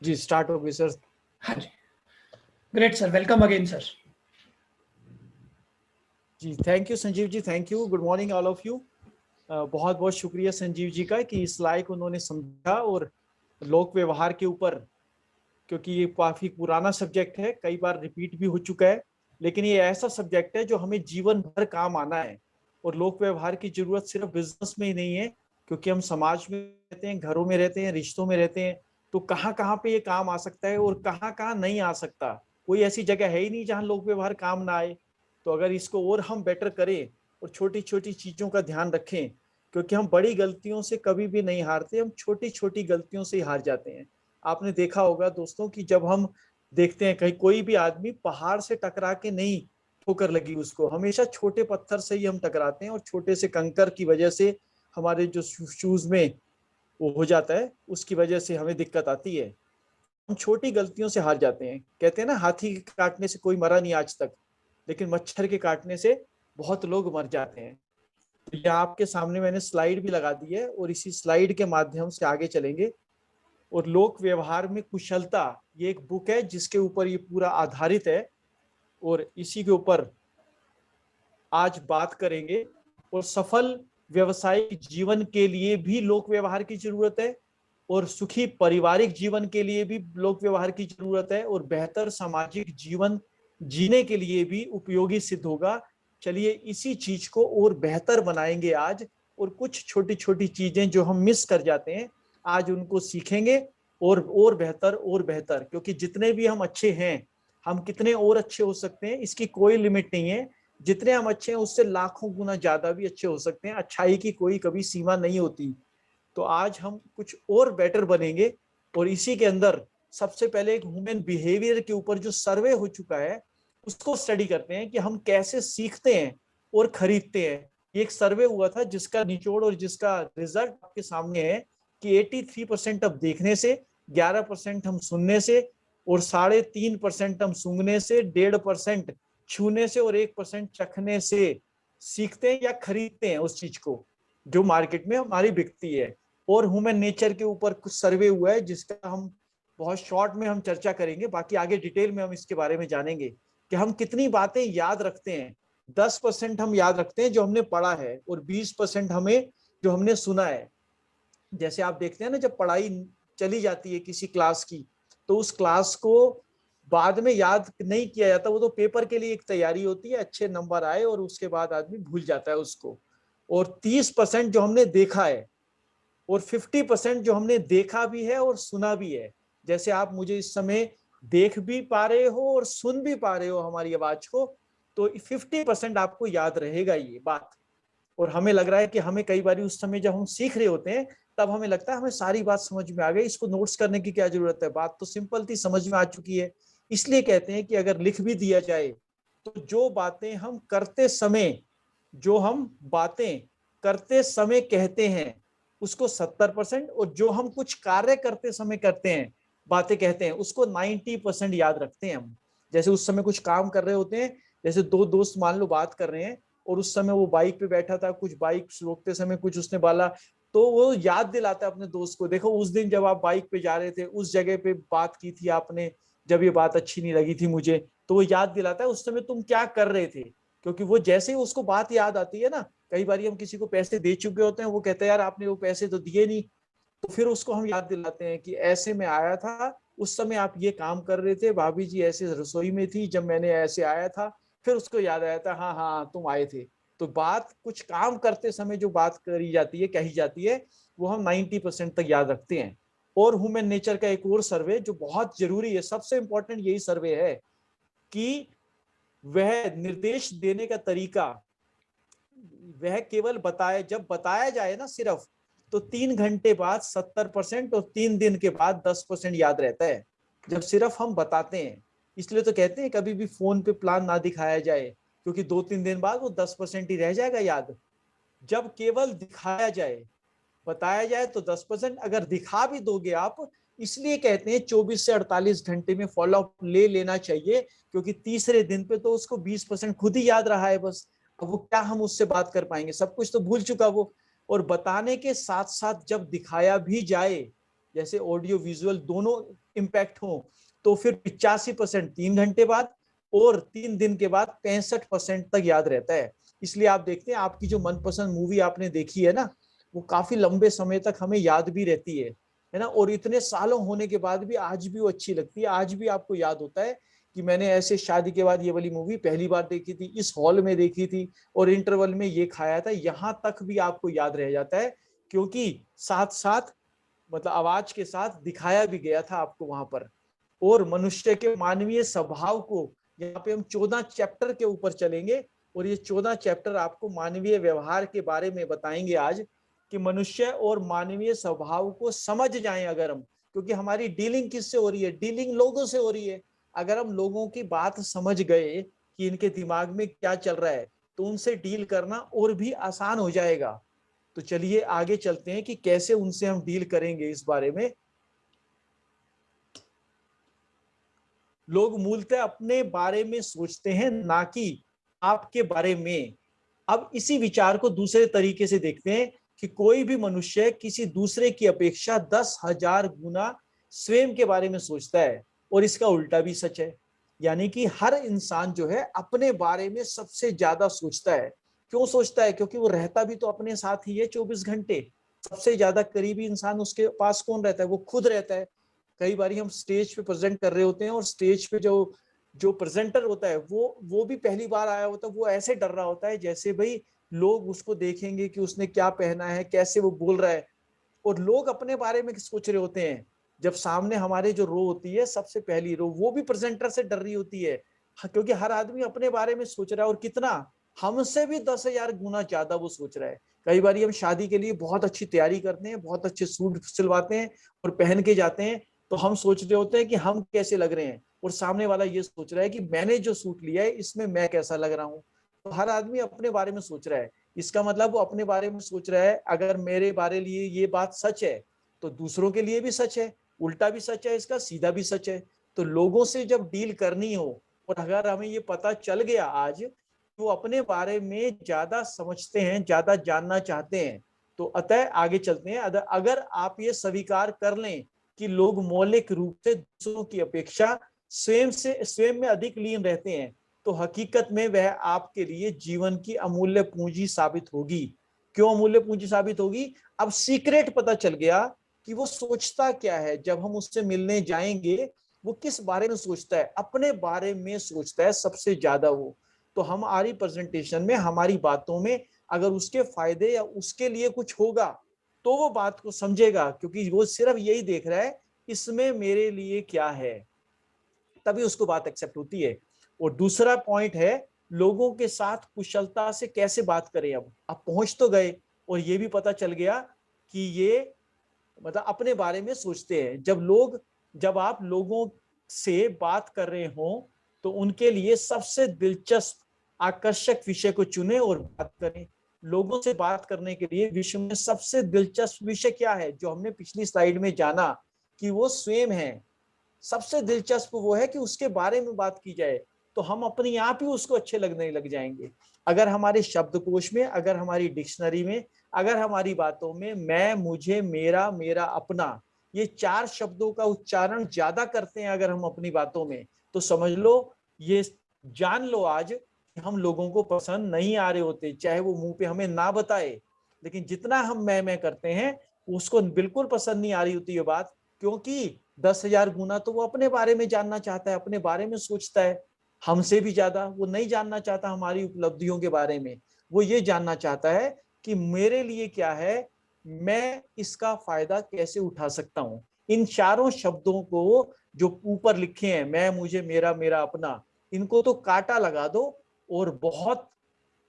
जी start हो गई sir. हाँ जी, great sir, welcome again sir. जी thank you Sanjeev ji, thank you. Good morning all of you. बहुत बहुत शुक्रिया संजीव जी का कि इस लायक उन्होंने समझा और लोक व्यवहार के ऊपर, क्योंकि ये काफी पुराना सब्जेक्ट है, कई बार रिपीट भी हो चुका है, लेकिन ये ऐसा सब्जेक्ट है जो हमें जीवन भर काम आना है। और लोक व्यवहार की जरूरत सिर्फ बिजनेस में ही नहीं है, क्योंकि हम समाज में रहते हैं, घरों में रहते हैं, रिश्तों में रहते हैं। तो कहाँ कहाँ पे ये काम आ सकता है और कहाँ कहाँ नहीं आ सकता, कोई ऐसी जगह है ही नहीं जहाँ लोक व्यवहार काम ना आए। तो अगर इसको और हम बेटर करें और छोटी छोटी चीजों का ध्यान रखें, क्योंकि हम बड़ी गलतियों से कभी भी नहीं हारते, हम छोटी छोटी गलतियों से ही हार जाते हैं। आपने देखा होगा दोस्तों कि जब हम देखते हैं कहीं कोई भी आदमी पहाड़ से टकरा के नहीं ठोकर लगी उसको, हमेशा छोटे पत्थर से ही हम टकराते हैं और छोटे से कंकर की वजह से हमारे जो शूज में वो हो जाता है, उसकी वजह से हमें दिक्कत आती है। हम छोटी गलतियों से हार जाते हैं। कहते हैं ना, हाथी के काटने से कोई मरा नहीं आज तक, लेकिन मच्छर के काटने से बहुत लोग मर जाते हैं। तो यहाँ आपके सामने मैंने स्लाइड भी लगा दी है और इसी स्लाइड के माध्यम से आगे चलेंगे। और लोक व्यवहार में कुशलता, ये एक बुक है जिसके ऊपर ये पूरा आधारित है और इसी के ऊपर आज बात करेंगे। और सफल व्यवसायिक जीवन के लिए भी लोक व्यवहार की जरूरत है, और सुखी पारिवारिक जीवन के लिए भी लोक व्यवहार की जरूरत है, और बेहतर सामाजिक जीवन जीने के लिए भी उपयोगी सिद्ध होगा। चलिए इसी चीज को और बेहतर बनाएंगे आज, और कुछ छोटी छोटी चीजें जो हम मिस कर जाते हैं आज उनको सीखेंगे। और बेहतर और बेहतर, क्योंकि जितने भी हम अच्छे हैं, हम कितने और अच्छे हो सकते हैं इसकी कोई लिमिट नहीं है। जितने हम अच्छे हैं उससे लाखों गुना ज्यादा भी अच्छे हो सकते हैं। अच्छाई की कोई कभी सीमा नहीं होती। तो आज हम कुछ और बेटर बनेंगे। और इसी के अंदर सबसे पहले एक ह्यूमन बिहेवियर के ऊपर जो सर्वे हो चुका है उसको स्टडी करते हैं कि हम कैसे सीखते हैं और खरीदते हैं। ये एक सर्वे हुआ था जिसका निचोड़ और जिसका रिजल्ट आपके सामने है कि 83% अब देखने से, 11% हम सुनने से, और 3.5% हम सूंघने से, 1.5% छूने से, और 1% चखने से सीखते हैं या खरीदते हैं उस चीज को जो मार्केट में हमारी बिकती है। और ह्यूमन नेचर के ऊपर कुछ सर्वे हुआ है जिसका हम बहुत शॉर्ट में हम चर्चा करेंगे, बाकी आगे डिटेल में हम इसके बारे में जानेंगे कि हम कितनी बातें याद रखते हैं। 10% हम याद रखते हैं जो हमने पढ़ा है, और 20% हमें जो हमने सुना है। जैसे आप देखते हैं ना, जब पढ़ाई चली जाती है किसी क्लास की, तो उस क्लास को बाद में याद नहीं किया जाता, वो तो पेपर के लिए एक तैयारी होती है, अच्छे नंबर आए और उसके बाद आदमी भूल जाता है उसको। और 30% जो हमने देखा है, और 50% जो हमने देखा भी है और सुना भी है। जैसे आप मुझे इस समय देख भी पा रहे हो और सुन भी पा रहे हो हमारी आवाज को, तो 50% आपको याद रहेगा ये बात। और हमें लग रहा है कि हमें कई बार उस समय जब हम सीख रहे होते हैं तब हमें लगता है हमें सारी बात समझ में आ गई, इसको नोट्स करने की क्या जरूरत है, बात तो सिंपल थी, समझ में आ चुकी है। इसलिए कहते हैं कि अगर लिख भी दिया जाए तो जो बातें हम करते समय, जो हम बातें करते समय कहते हैं उसको 70%, और जो हम कुछ कार्य करते समय करते हैं, बातें कहते हैं, उसको 90% याद रखते हैं हम। जैसे उस समय कुछ काम कर रहे होते हैं, जैसे दो दोस्त मान लो बात कर रहे हैं, और उस समय वो बाइक पे बैठा था, कुछ बाइक रोकते समय कुछ उसने बाला, तो वो याद दिलाता है अपने दोस्त को, देखो उस दिन जब आप बाइक पे जा रहे थे उस जगह पे बात की थी आपने, जब ये बात अच्छी नहीं लगी थी मुझे। तो वो याद दिलाता है उस समय तुम क्या कर रहे थे, क्योंकि वो जैसे ही उसको बात याद आती है ना, कई बार हम किसी को पैसे दे चुके होते हैं, वो कहते हैं यार आपने वो पैसे तो दिए नहीं, तो फिर उसको हम याद दिलाते हैं कि ऐसे में आया था, उस समय आप ये काम कर रहे थे, भाभी जी ऐसे रसोई में थी जब मैंने ऐसे आया था। फिर उसको याद आया था, हाँ हाँ तुम आए थे। तो बात कुछ काम करते समय जो बात करी जाती है, कही जाती है, वो हम 90% तक याद रखते हैं। और ह्यूमन नेचर का एक और सर्वे जो बहुत जरूरी है, सबसे इंपॉर्टेंट यही सर्वे है कि वह निर्देश देने का तरीका, वह केवल बताए, जब बताया जाए ना सिर्फ, तो 3 घंटे बाद 70% और 3 दिन के बाद 10% याद रहता है, जब सिर्फ हम बताते हैं। इसलिए तो कहते हैं कभी भी फोन पे प्लान ना दिखाया जाए, क्योंकि 2-3 दिन बाद वो 10% ही रह जाएगा याद। जब केवल दिखाया जाए, बताया जाए तो 10%, अगर दिखा भी दोगे आप, इसलिए कहते हैं 24 से 48 घंटे में फॉलो अप ले लेना चाहिए, क्योंकि तीसरे दिन पे तो उसको 20% खुद ही याद रहा है बस। अब वो क्या हम उससे बात कर पाएंगे, सब कुछ तो भूल चुका वो। और बताने के साथ साथ जब दिखाया भी जाए जैसे ऑडियो विजुअल दोनों इम्पैक्ट हो, तो फिर 85% 3 घंटे बाद और 3 दिन के बाद 65% तक याद रहता है। इसलिए आप देखते हैं आपकी जो मनपसंद मूवी आपने देखी है ना, वो काफी लंबे समय तक हमें याद भी रहती है ना, और इतने सालों होने के बाद भी आज भी वो अच्छी लगती है। आज भी आपको याद होता है कि मैंने ऐसे शादी के बाद ये वाली मूवी पहली बार देखी थी, इस हॉल में देखी थी और इंटरवल में ये खाया था, यहाँ तक भी आपको याद रह जाता है, क्योंकि साथ साथ मतलब आवाज के साथ दिखाया भी गया था आपको वहां पर। और मनुष्य के मानवीय स्वभाव को यहाँ पे हम 14 चैप्टर के ऊपर चलेंगे, और ये 14 चैप्टर आपको मानवीय व्यवहार के बारे में बताएंगे आज, कि मनुष्य और मानवीय स्वभाव को समझ जाएं अगर हम, क्योंकि हमारी डीलिंग किससे हो रही है, डीलिंग लोगों से हो रही है। अगर हम लोगों की बात समझ गए कि इनके दिमाग में क्या चल रहा है, तो उनसे डील करना और भी आसान हो जाएगा। तो चलिए आगे चलते हैं कि कैसे उनसे हम डील करेंगे इस बारे में। लोग मूलतः अपने बारे में सोचते हैं, ना कि आपके बारे में। अब इसी विचार को दूसरे तरीके से देखते हैं कि कोई भी मनुष्य किसी दूसरे की अपेक्षा 10,000 गुना स्वयं के बारे में सोचता है, और इसका उल्टा भी सच है। यानी कि हर इंसान जो है अपने बारे में सबसे ज्यादा सोचता है। क्यों सोचता है? क्योंकि वो रहता भी तो अपने साथ ही है 24 घंटे। सबसे ज्यादा करीबी इंसान उसके पास कौन रहता है? वो खुद रहता है। कई बार हम स्टेज पे प्रेजेंट कर रहे होते हैं, और स्टेज पे जो जो प्रेजेंटर होता है वो भी पहली बार आया होता है। वो ऐसे डर रहा होता है जैसे भाई लोग उसको देखेंगे कि उसने क्या पहना है, कैसे वो बोल रहा है। और लोग अपने बारे में सोच रहे होते हैं। जब सामने हमारे जो रो होती है, सबसे पहली रो, वो भी प्रेजेंटर से डर रही होती है, क्योंकि हर आदमी अपने बारे में सोच रहा है, और कितना, हमसे भी 10,000 गुना ज्यादा वो सोच रहा है। कई बार हम शादी के लिए बहुत अच्छी तैयारी करते हैं, बहुत अच्छे सूट सिलवाते हैं और पहन के जाते हैं, तो हम सोच रहे होते हैं कि हम कैसे लग रहे हैं, और सामने वाला ये सोच रहा है कि मैंने जो सूट लिया है इसमें मैं कैसा लग रहा हूँ। तो हर आदमी अपने बारे में सोच रहा है। इसका मतलब वो अपने बारे में सोच रहा है। अगर मेरे बारे लिए ये बात सच है, तो दूसरों के लिए भी सच है, उल्टा भी सच है, इसका सीधा भी सच है। तो लोगों से जब डील करनी हो, और अगर हमें ये पता चल गया आज, वो अपने बारे में ज्यादा समझते हैं, ज्यादा जानना चाहते हैं, तो अतः आगे चलते हैं। अगर आप ये स्वीकार कर लें कि लोग मौलिक रूप से दूसरों की अपेक्षा स्वयं में अधिक लीन रहते हैं, तो हकीकत में वह आपके लिए जीवन की अमूल्य पूंजी साबित होगी। क्यों अमूल्य पूंजी साबित होगी? अब सीक्रेट पता चल गया कि वो सोचता क्या है। जब हम उससे मिलने जाएंगे, वो किस बारे में सोचता है? अपने बारे में सोचता है सबसे ज्यादा वो। तो हमारी प्रेजेंटेशन में, हमारी बातों में अगर उसके फायदे या उसके लिए कुछ होगा, तो वो बात को समझेगा, क्योंकि वो सिर्फ यही देख रहा है इसमें मेरे लिए क्या है, तभी उसको बात एक्सेप्ट होती है। और दूसरा पॉइंट है, लोगों के साथ कुशलता से कैसे बात करें। अब पहुंच तो गए, और ये भी पता चल गया कि ये मतलब अपने बारे में सोचते हैं। जब आप लोगों से बात कर रहे हो, तो उनके लिए सबसे दिलचस्प आकर्षक विषय को चुने और बात करें। लोगों से बात करने के लिए विश्व में सबसे दिलचस्प विषय क्या है? जो हमने पिछली स्लाइड में जाना कि वो स्वयं है। सबसे दिलचस्प वो है कि उसके बारे में बात की जाए, तो हम अपने आप ही उसको अच्छे लगने लग जाएंगे। अगर हमारे शब्दकोश में, अगर हमारी डिक्शनरी में, अगर हमारी बातों में मैं, मुझे, मेरा, मेरा, अपना, ये 4 शब्दों का उच्चारण ज्यादा करते हैं अगर हम अपनी बातों में, तो समझ लो, ये जान लो आज कि हम लोगों को पसंद नहीं आ रहे होते, चाहे वो मुंह पे हमें ना बताए। लेकिन जितना हम मैं करते हैं, उसको बिल्कुल पसंद नहीं आ रही होती ये बात, क्योंकि 10,000 गुना तो वो अपने बारे में जानना चाहता है, अपने बारे में सोचता है। हमसे भी ज्यादा वो नहीं जानना चाहता हमारी उपलब्धियों के बारे में। वो ये जानना चाहता है कि मेरे लिए क्या है, मैं इसका फायदा कैसे उठा सकता हूं। इन चारों शब्दों को जो ऊपर लिखे हैं, मैं, मुझे, मेरा, मेरा, अपना, इनको तो काटा लगा दो, और बहुत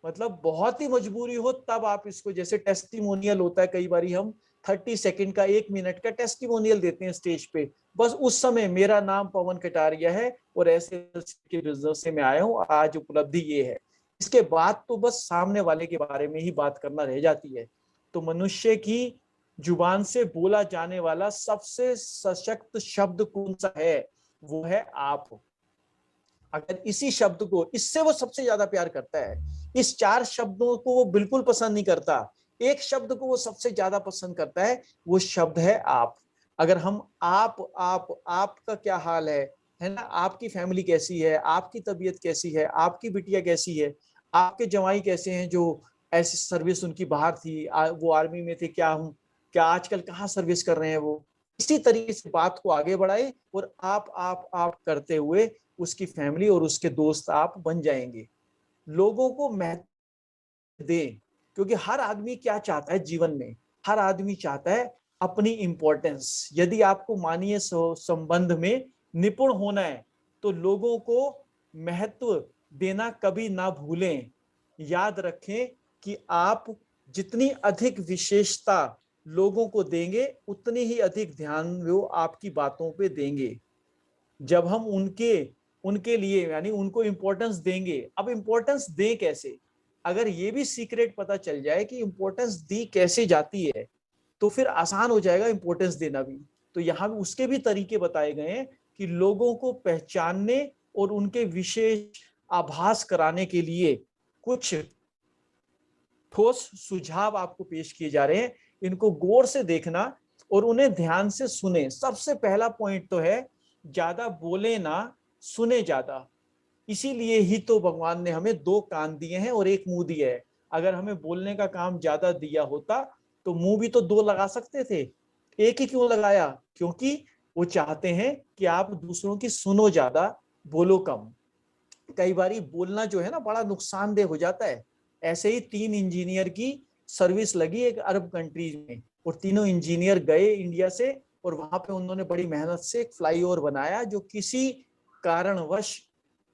मतलब बहुत ही मजबूरी हो तब आप इसको, जैसे टेस्टिमोनियल होता है, कई बार हम 30 सेकंड का, 1 मिनट का टेस्टिमोनियल देते हैं स्टेज पे, बस उस समय मेरा नाम पवन कटारिया है और ऐसे के बिजनेस से मैं आया हूँ, आज उपलब्धि ये है। इसके बाद तो बस सामने वाले के बारे में ही बात करना रह जाती है। तो मनुष्य की जुबान से बोला जाने वाला सबसे सशक्त शब्द कौन सा है? वो है आप। अगर इसी शब्द को, इससे वो सबसे ज्यादा प्यार करता है। इस 4 शब्दों को वो बिल्कुल पसंद नहीं करता। एक शब्द को वो सबसे ज्यादा पसंद करता है, वो शब्द है आप। अगर हम आपका क्या हाल है ना, आपकी फैमिली कैसी है, आपकी तबीयत कैसी है, आपकी बिटिया कैसी है, आपके जवाई कैसे हैं जो ऐसी सर्विस उनकी बाहर थी, वो आर्मी में थे, क्या आजकल कहाँ सर्विस कर रहे हैं वो, इसी तरीके से बात को आगे बढ़ाए और आप करते हुए उसकी फैमिली और उसके दोस्त आप बन जाएंगे। लोगों को महत्व दें, क्योंकि हर आदमी क्या चाहता है जीवन में, हर आदमी चाहता है अपनी इंपॉर्टेंस। यदि आपको मानवीय संबंध में निपुण होना है तो लोगों को महत्व देना कभी ना भूलें। याद रखें कि आप जितनी अधिक विशेषता लोगों को देंगे उतनी ही अधिक ध्यान वो आपकी बातों पे देंगे। जब हम उनके उनके लिए यानी उनको इंपॉर्टेंस देंगे, अब इंपॉर्टेंस दें कैसे, अगर ये भी सीक्रेट पता चल जाए कि इंपॉर्टेंस दी कैसे जाती है तो फिर आसान हो जाएगा इंपॉर्टेंस देना भी। तो यहाँ भी उसके भी तरीके बताए गए हैं कि लोगों को पहचानने और उनके विशेष आभास कराने के लिए कुछ ठोस सुझाव आपको पेश किए जा रहे हैं। इनको गौर से देखना और उन्हें ध्यान से सुने। सबसे पहला पॉइंट तो है ज्यादा बोले ना, सुने ज्यादा। इसीलिए ही तो भगवान ने हमें दो कान दिए हैं और एक मुंह दिया है। अगर हमें बोलने का काम ज्यादा दिया होता तो मुंह भी तो दो लगा सकते थे, एक ही क्यों लगाया? क्योंकि वो चाहते हैं कि आप दूसरों की सुनो ज्यादा, बोलो कम। कई बार बोलना जो है ना बड़ा नुकसानदेह हो जाता है। ऐसे ही 3 इंजीनियर की सर्विस लगी एक अरब कंट्रीज में, और तीनों इंजीनियर गए इंडिया से, और वहां पे उन्होंने बड़ी मेहनत से एक फ्लाईओवर बनाया जो किसी कारणवश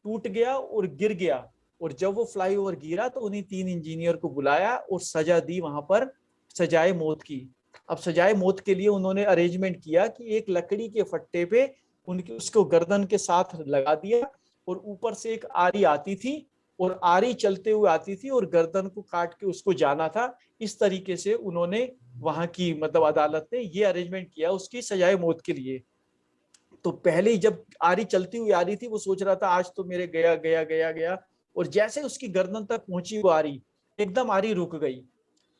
टूट गया और गिर गया। और जब वो फ्लाईओवर गिरा तो उन्हीं 3 इंजीनियर को बुलाया और सजा दी वहां पर, सजाए मौत की। अब सजाए मौत के लिए उन्होंने अरेंजमेंट किया कि एक लकड़ी के फट्टे पे उनकी उसको गर्दन के साथ लगा दिया, और ऊपर से एक आरी आती थी, और आरी चलते हुए आती थी और गर्दन को काट के उसको जाना था। इस तरीके से उन्होंने वहां की मतलब अदालत ने ये अरेंजमेंट किया उसकी सजाए मौत के लिए। तो पहले ही जब आरी चलती हुई आ रही थी वो सोच रहा था आज तो मेरे गया गया गया गया, और जैसे उसकी गर्दन तक पहुंची वो आरी, एकदम आरी रुक गई।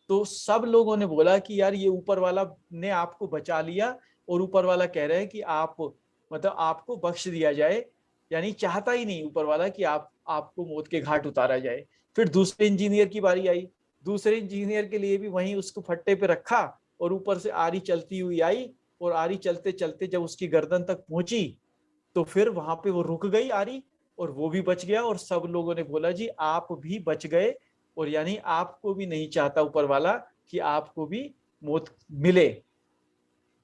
तो सब लोगों ने बोला कि यार ये ऊपर वाला ने आपको बचा लिया, और ऊपर वाला कह रहे हैं कि आप मतलब आपको बख्श दिया जाए, यानी चाहता ही नहीं ऊपर वाला कि आपको मौत के घाट उतारा जाए। फिर दूसरे इंजीनियर की बारी आई। दूसरे इंजीनियर के लिए भी वहीं उसको फट्टे पे रखा, और ऊपर से आरी चलती हुई आई, और आरी चलते चलते जब उसकी गर्दन तक पहुंची तो फिर वहां पे वो रुक गई आरी, और वो भी बच गया। और सब लोगों ने बोला जी आप भी बच गए, और यानी आपको भी नहीं चाहता ऊपर वाला कि आपको भी मौत मिले।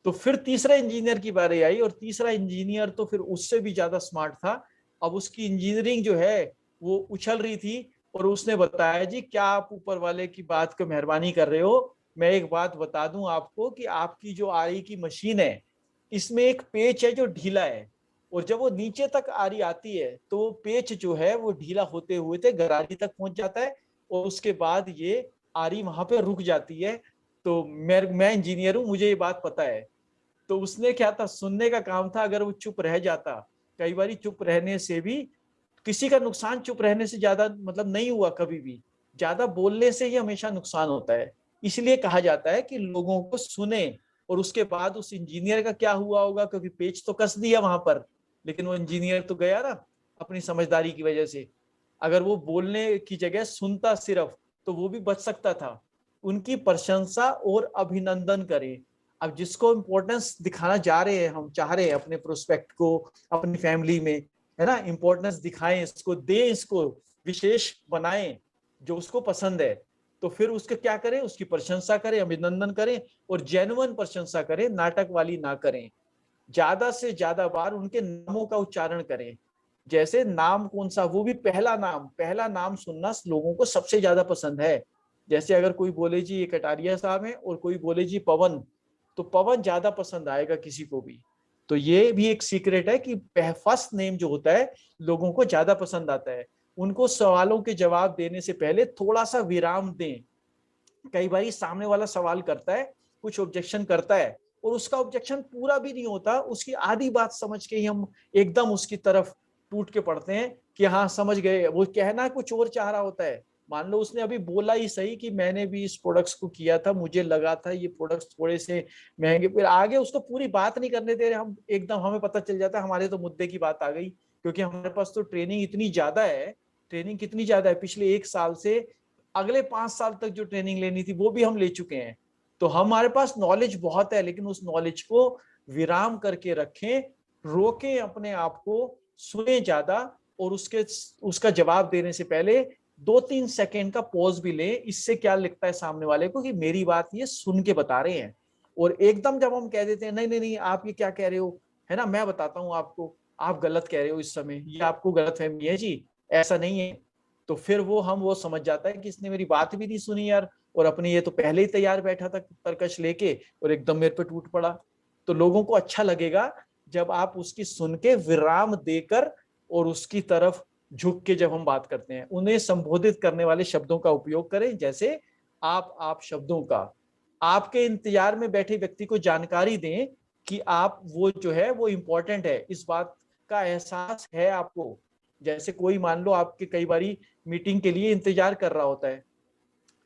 तो फिर तीसरा इंजीनियर की बारी आई, और तीसरा इंजीनियर तो फिर उससे भी ज्यादा स्मार्ट था। अब उसकी इंजीनियरिंग जो है वो उछल रही थी, और उसने बताया जी क्या आप ऊपर वाले की बात को मेहरबानी कर रहे हो, मैं एक बात बता दूं आपको कि आपकी जो आरी की मशीन है इसमें एक पेच है जो ढीला है, और जब वो नीचे तक आरी आती है तो वो पेच जो है वो ढीला होते हुए थे गरारी तक पहुंच जाता है, और उसके बाद ये आरी वहां पे रुक जाती है। तो मैं इंजीनियर हूं, मुझे ये बात पता है। तो उसने क्या था, सुनने का काम था। अगर वो चुप रह जाता, कई बार चुप रहने से भी किसी का नुकसान चुप रहने से ज्यादा मतलब नहीं हुआ कभी भी, ज्यादा बोलने से ही हमेशा नुकसान होता है। इसलिए कहा जाता है कि लोगों को सुने। और उसके बाद उस इंजीनियर का क्या हुआ होगा, क्योंकि पेच तो कस दिया वहां पर, लेकिन वो इंजीनियर तो गया ना अपनी समझदारी की वजह से। अगर वो बोलने की जगह सुनता सिर्फ तो वो भी बच सकता था। उनकी प्रशंसा और अभिनंदन करें। अब जिसको इंपॉर्टेंस दिखाना जा रहे हैं, हम चाह रहे हैं अपने प्रोस्पेक्ट को, अपनी फैमिली में, है ना, इंपॉर्टेंस दिखाएं, इसको दें, इसको विशेष बनाएं जो उसको पसंद है। तो फिर उसके क्या करें, उसकी प्रशंसा करें, अभिनंदन करें, और जेन्युइन प्रशंसा करें, नाटक वाली ना करें। ज्यादा से ज्यादा बार उनके नामों का उच्चारण करें। जैसे नाम कौन सा, वो भी पहला नाम सुनना लोगों को सबसे ज्यादा पसंद है। जैसे अगर कोई बोले जी ये कटारिया साहब है, और कोई बोले जी पवन, तो पवन ज्यादा पसंद आएगा किसी को भी। तो ये भी एक सीक्रेट है कि फर्स्ट नेम जो होता है लोगों को ज्यादा पसंद आता है। उनको सवालों के जवाब देने से पहले थोड़ा सा विराम दें। कई बार सामने वाला सवाल करता है, कुछ ऑब्जेक्शन करता है, और उसका ऑब्जेक्शन पूरा भी नहीं होता, उसकी आधी बात समझ के ही हम एकदम उसकी तरफ टूट के पड़ते हैं कि हाँ समझ गए, वो कहना कुछ और चाह रहा होता है, मान लो उसने अभी बोला ही सही कि मैंने भी इस प्रोडक्ट्स को किया था, मुझे लगा था ये प्रोडक्ट्स थोड़े से महंगे, फिर आगे उसको पूरी बात नहीं करने दे रहे हम, एकदम हमें पता चल जाता है हमारे तो मुद्दे की बात आ गई, क्योंकि हमारे पास तो ट्रेनिंग इतनी ज्यादा है, ट्रेनिंग कितनी ज्यादा है, पिछले 1 साल से अगले 5 साल तक जो ट्रेनिंग लेनी थी वो भी हम ले चुके हैं। तो हमारे पास नॉलेज बहुत है, लेकिन उस नॉलेज को विराम करके रखें, रोकें अपने आप को, सुने ज्यादा, और उसका जवाब देने से पहले 2-3 सेकेंड का पॉज भी लें। इससे क्या लगता है सामने वाले को कि मेरी बात ये सुन के बता रहे हैं। और एकदम जब हम कह देते हैं नहीं नहीं नहीं आप ये क्या कह रहे हो, है ना, मैं बताता हूं आपको, आप गलत कह रहे हो, इस समय ये आपको गलतफहमी है जी, ऐसा नहीं है, तो फिर वो समझ जाता है कि इसने मेरी बात भी नहीं सुनी यार, और अपने ये तो पहले ही तैयार बैठा था तरकश लेके, और एकदम मेरे पे टूट पड़ा। तो लोगों को अच्छा लगेगा जब आप उसकी सुन के विराम देकर और उसकी तरफ झुक के जब हम बात करते हैं, उन्हें संबोधित करने वाले शब्दों का उपयोग करें, जैसे आप शब्दों का, आपके इंतजार में बैठे व्यक्ति को जानकारी दें कि आप वो जो है वो इंपॉर्टेंट है, इस बात का एहसास है आपको। जैसे कोई मान लो आपके कई बारी मीटिंग के लिए इंतजार कर रहा होता है,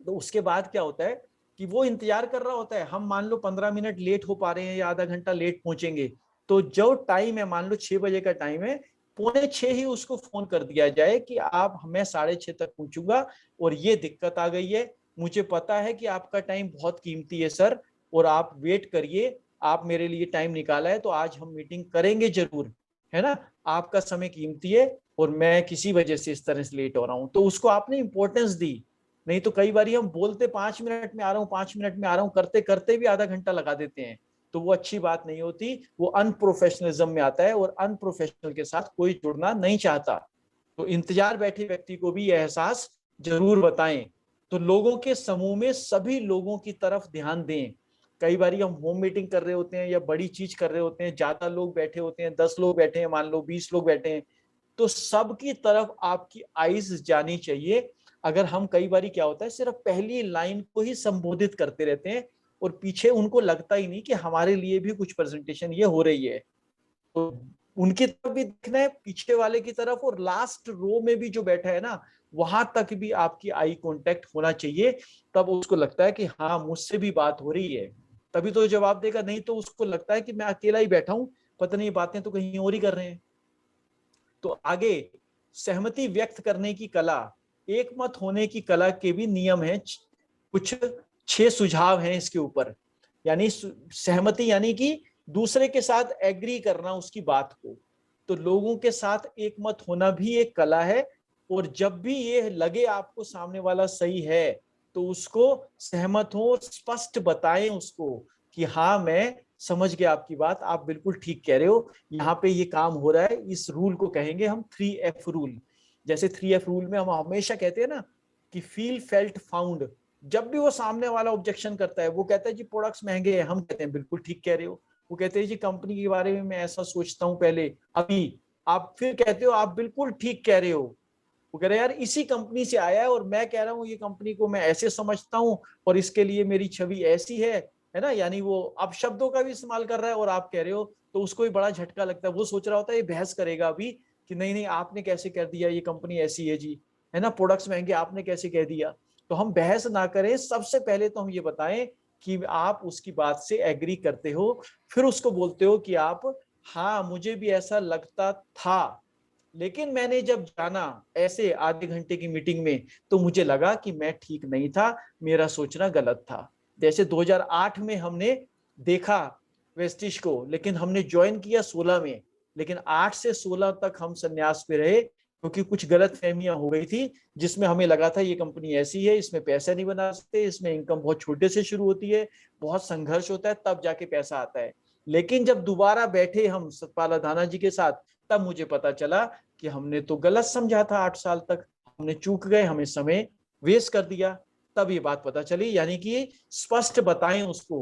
तो उसके बाद क्या होता है कि वो इंतजार कर रहा होता है, हम मान लो 15 मिनट लेट हो पा रहे हैं या आधा घंटा लेट पहुंचेंगे, तो जो टाइम है मान लो 6 बजे का टाइम है, 5:45 ही उसको फोन कर दिया जाए कि आप, मैं 6:30 तक पहुंचूंगा और ये दिक्कत आ गई है, मुझे पता है कि आपका टाइम बहुत कीमती है सर, और आप वेट करिए, आप मेरे लिए टाइम निकाला है तो आज हम मीटिंग करेंगे जरूर, है ना, आपका समय कीमती है और मैं किसी वजह से इस तरह से लेट हो रहा हूं, तो उसको आपने इंपॉर्टेंस दी। नहीं तो कई बार हम बोलते 5 मिनट में आ रहा हूँ, 5 मिनट में आ रहा हूँ, करते करते भी आधा घंटा लगा देते हैं, तो वो अच्छी बात नहीं होती, वो अनप्रोफेशनलिज्म में आता है, और अनप्रोफेशनल के साथ कोई जुड़ना नहीं चाहता। तो इंतजार बैठे व्यक्ति को भी यह एहसास जरूर बताएं। तो लोगों के समूह में सभी लोगों की तरफ ध्यान दें। कई बार हम होम मीटिंग कर रहे होते हैं या बड़ी चीज कर रहे होते हैं, ज्यादा लोग बैठे होते हैं, 10 लोग बैठे हैं, मान लो 20 लोग बैठे हैं, तो सबकी तरफ आपकी आईज जानी चाहिए। अगर हम कई बार क्या होता है सिर्फ पहली लाइन को ही संबोधित करते रहते हैं और पीछे उनको लगता ही नहीं कि हमारे लिए भी कुछ प्रेजेंटेशन ये हो रही है, तो उनकी तरफ भी देखना है, पीछे वाले की तरफ, और लास्ट रो में भी जो बैठा है ना, वहां तक भी आपकी आई कांटेक्ट होना चाहिए। तब उसको लगता है कि हाँ मुझसे भी बात हो रही है, तभी तो जवाब देगा, नहीं तो उसको लगता है कि मैं अकेला ही बैठा हूं, पता नहीं बातें तो कहीं और ही कर रहे हैं। तो आगे, सहमति व्यक्त करने की कला, एक मत होने की कला के भी नियम हैं, कुछ 6 सुझाव हैं इसके ऊपर। यानी सहमति यानी कि दूसरे के साथ एग्री करना उसकी बात को, तो लोगों के साथ एक मत होना भी एक कला है। और जब भी ये लगे आपको सामने वाला सही है, तो उसको सहमत हो, स्पष्ट बताएं उसको कि हाँ मैं समझ गया आपकी बात, आप बिल्कुल ठीक कह रहे हो, यहाँ पे ये काम हो रहा है, इस रूल को कहेंगे हम 3F रूल। जैसे 3F रूल में हम हमेशा कहते हैं ना कि फील फेल्ट फाउंड। जब भी वो सामने वाला ऑब्जेक्शन करता है, वो कहता है जी प्रोडक्ट्स महंगे हैं, हम कहते हैं बिल्कुल ठीक कह रहे हो, वो कहते हैं जी कंपनी के बारे में मैं ऐसा सोचता हूँ पहले अभी, आप फिर कहते हो आप बिल्कुल ठीक कह रहे हो, वो कह रहे हैं यार इसी कंपनी से आया है और मैं कह रहा हूँ ये कंपनी को मैं ऐसे समझता हूँ और इसके लिए मेरी छवि ऐसी है ना, यानी वो अब शब्दों का भी इस्तेमाल कर रहा है और आप कह रहे हो, तो उसको भी बड़ा झटका लगता है, वो सोच रहा होता है ये बहस करेगा अभी कि नहीं नहीं आपने कैसे कर दिया, ये कंपनी ऐसी है जी, है ना, प्रोडक्ट्स महंगे आपने कैसे कह दिया। तो हम बहस ना करें, सबसे पहले तो हम ये बताएं कि आप उसकी बात से एग्री करते हो, फिर उसको बोलते हो कि आप, हाँ मुझे भी ऐसा लगता था, लेकिन मैंने जब जाना ऐसे आधे घंटे की मीटिंग में, तो मुझे लगा कि मैं ठीक नहीं था, मेरा सोचना गलत था। जैसे 2008 में हमने देखा वेस्टिज को, लेकिन हमने ज्वाइन किया 16 में, लेकिन 8 से 16 तक हम संन्यास पे रहे, क्योंकि कुछ गलत फहमियां हो गई थी, जिसमें हमें लगा था ये कंपनी ऐसी है, इसमें पैसा नहीं बना सकते, इसमें इनकम बहुत छोटे से शुरू होती है, बहुत संघर्ष होता है, तब जाके पैसा आता है। लेकिन जब दोबारा बैठे हम सतपाल अधाना जी के साथ, तब मुझे पता चला कि हमने तो गलत समझा था, 8 साल तक हमने चूक गए, हमें समय वेस्ट कर दिया। तब ये बात पता चली, यानी कि स्पष्ट बताएं उसको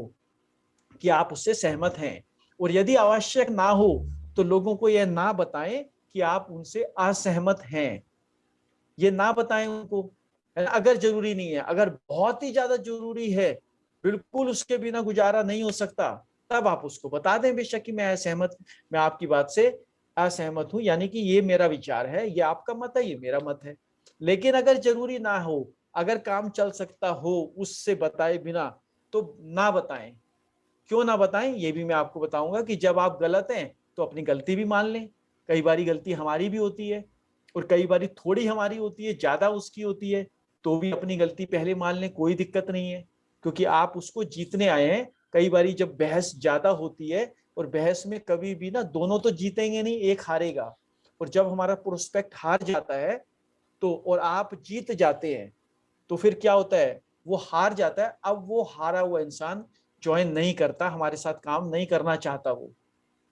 कि आप उससे सहमत हैं, और यदि आवश्यक ना हो तो लोगों को यह ना बताएं कि आप उनसे असहमत हैं, ये ना बताएं उनको, अगर जरूरी नहीं है। अगर बहुत ही ज्यादा जरूरी है, बिल्कुल उसके बिना गुजारा नहीं हो सकता, तब आप उसको बता दें बेशक कि मैं असहमत, मैं आपकी बात से असहमत हूं, यानी कि ये मेरा विचार है, ये आपका मत है, ये मेरा मत है। लेकिन अगर जरूरी ना हो, अगर काम चल सकता हो उससे बताए बिना, तो ना बताएं। क्यों ना बताएं ये भी मैं आपको बताऊंगा कि जब आप गलत हैं तो अपनी गलती भी मान लें। कई बारी गलती हमारी भी होती है, और कई बारी थोड़ी हमारी होती है, ज्यादा उसकी होती है, तो भी अपनी गलती पहले मान लें, कोई दिक्कत नहीं है, क्योंकि आप उसको जीतने आए हैं। कई बारी जब बहस ज्यादा होती है, और बहस में कभी भी ना दोनों तो जीतेंगे नहीं, एक हारेगा। और जब हमारा प्रोस्पेक्ट हार जाता है तो और आप जीत जाते हैं, तो फिर क्या होता है, वो हार जाता है। अब वो हारा हुआ इंसान ज्वाइन नहीं करता, हमारे साथ काम नहीं करना चाहता वो,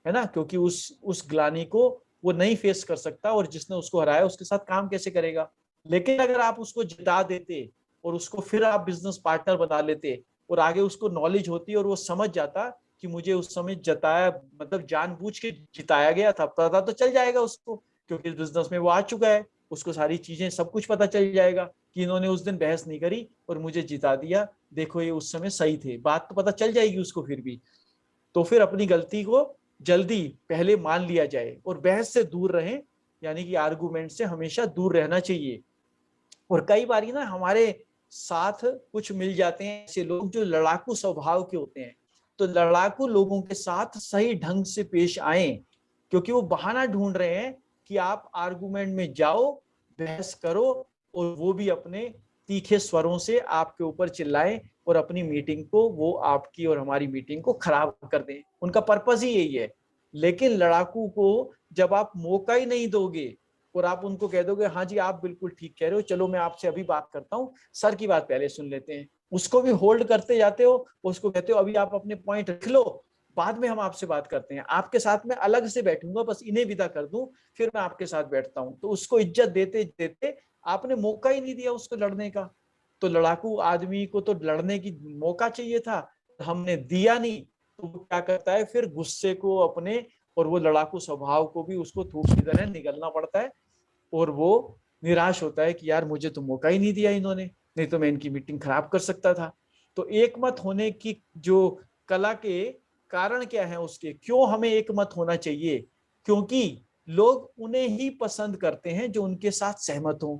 है ना, क्योंकि उस ग्लानि को वो नहीं फेस कर सकता, और जिसने उसको हराया उसके साथ काम कैसे करेगा। लेकिन अगर आप उसको जिता देते और उसको फिर आप बिजनेस पार्टनर बना लेते, और आगे उसको नॉलेज होती और वो समझ जाता कि मुझे उस समय जताया, मतलब जानबूझ के जिताया गया था, पता तो चल जाएगा उसको, क्योंकि इस बिजनेस में वो आ चुका है, उसको सारी चीजें सब कुछ पता चल जाएगा कि इन्होंने उस दिन बहस नहीं करी और मुझे जिता दिया, देखो ये उस समय सही थे, बात तो पता चल जाएगी उसको फिर भी। तो फिर अपनी गलती को जल्दी पहले मान लिया जाए और बहस से दूर रहें, यानी कि आर्गुमेंट से हमेशा दूर रहना चाहिए। और कई बार ना हमारे साथ कुछ मिल जाते हैं ऐसे लोग जो लड़ाकू स्वभाव के होते हैं, तो लड़ाकू लोगों के साथ सही ढंग से पेश आए, क्योंकि वो बहाना ढूंढ रहे हैं कि आप आर्गुमेंट में जाओ, बहस करो, और वो भी अपने तीखे स्वरों से आपके ऊपर चिल्लाएं, और अपनी मीटिंग को, वो आपकी और हमारी मीटिंग को खराब कर दें। उनका पर्पस ही यही है। लेकिन लड़ाकू को जब आप मौका ही नहीं दोगे, और आप उनको कह दोगे हाँ जी आप बिल्कुल ठीक कह रहे हो, चलो मैं आपसे अभी बात करता हूँ, सर की बात पहले सुन लेते हैं, उसको भी होल्ड करते जाते हो, उसको कहते हो अभी आप अपने पॉइंट रख लो, बाद में हम आपसे बात करते हैं, आपके साथ में अलग से बैठूंगा, बस इन्हें विदा कर दूं, फिर मैं आपके साथ बैठता हूं। तो उसको इज्जत देते देते आपने मौका ही नहीं दिया उसको लड़ने का। तो लड़ाकू आदमी को तो लड़ने की मौका चाहिए था, हमने दिया नहीं, तो वो क्या करता है फिर गुस्से को अपने, और वो लड़ाकू स्वभाव को भी उसको थूक की तरह निगलना पड़ता है, और वो निराश होता है कि यार मुझे तो मौका ही नहीं दिया इन्होंने, नहीं तो मैं इनकी मीटिंग खराब कर सकता था। तो एक मत होने की जो कला के कारण क्या है, उसके क्यों हमें एक मत होना चाहिए, क्योंकि लोग उन्हें ही पसंद करते हैं जो उनके साथ सहमत हों,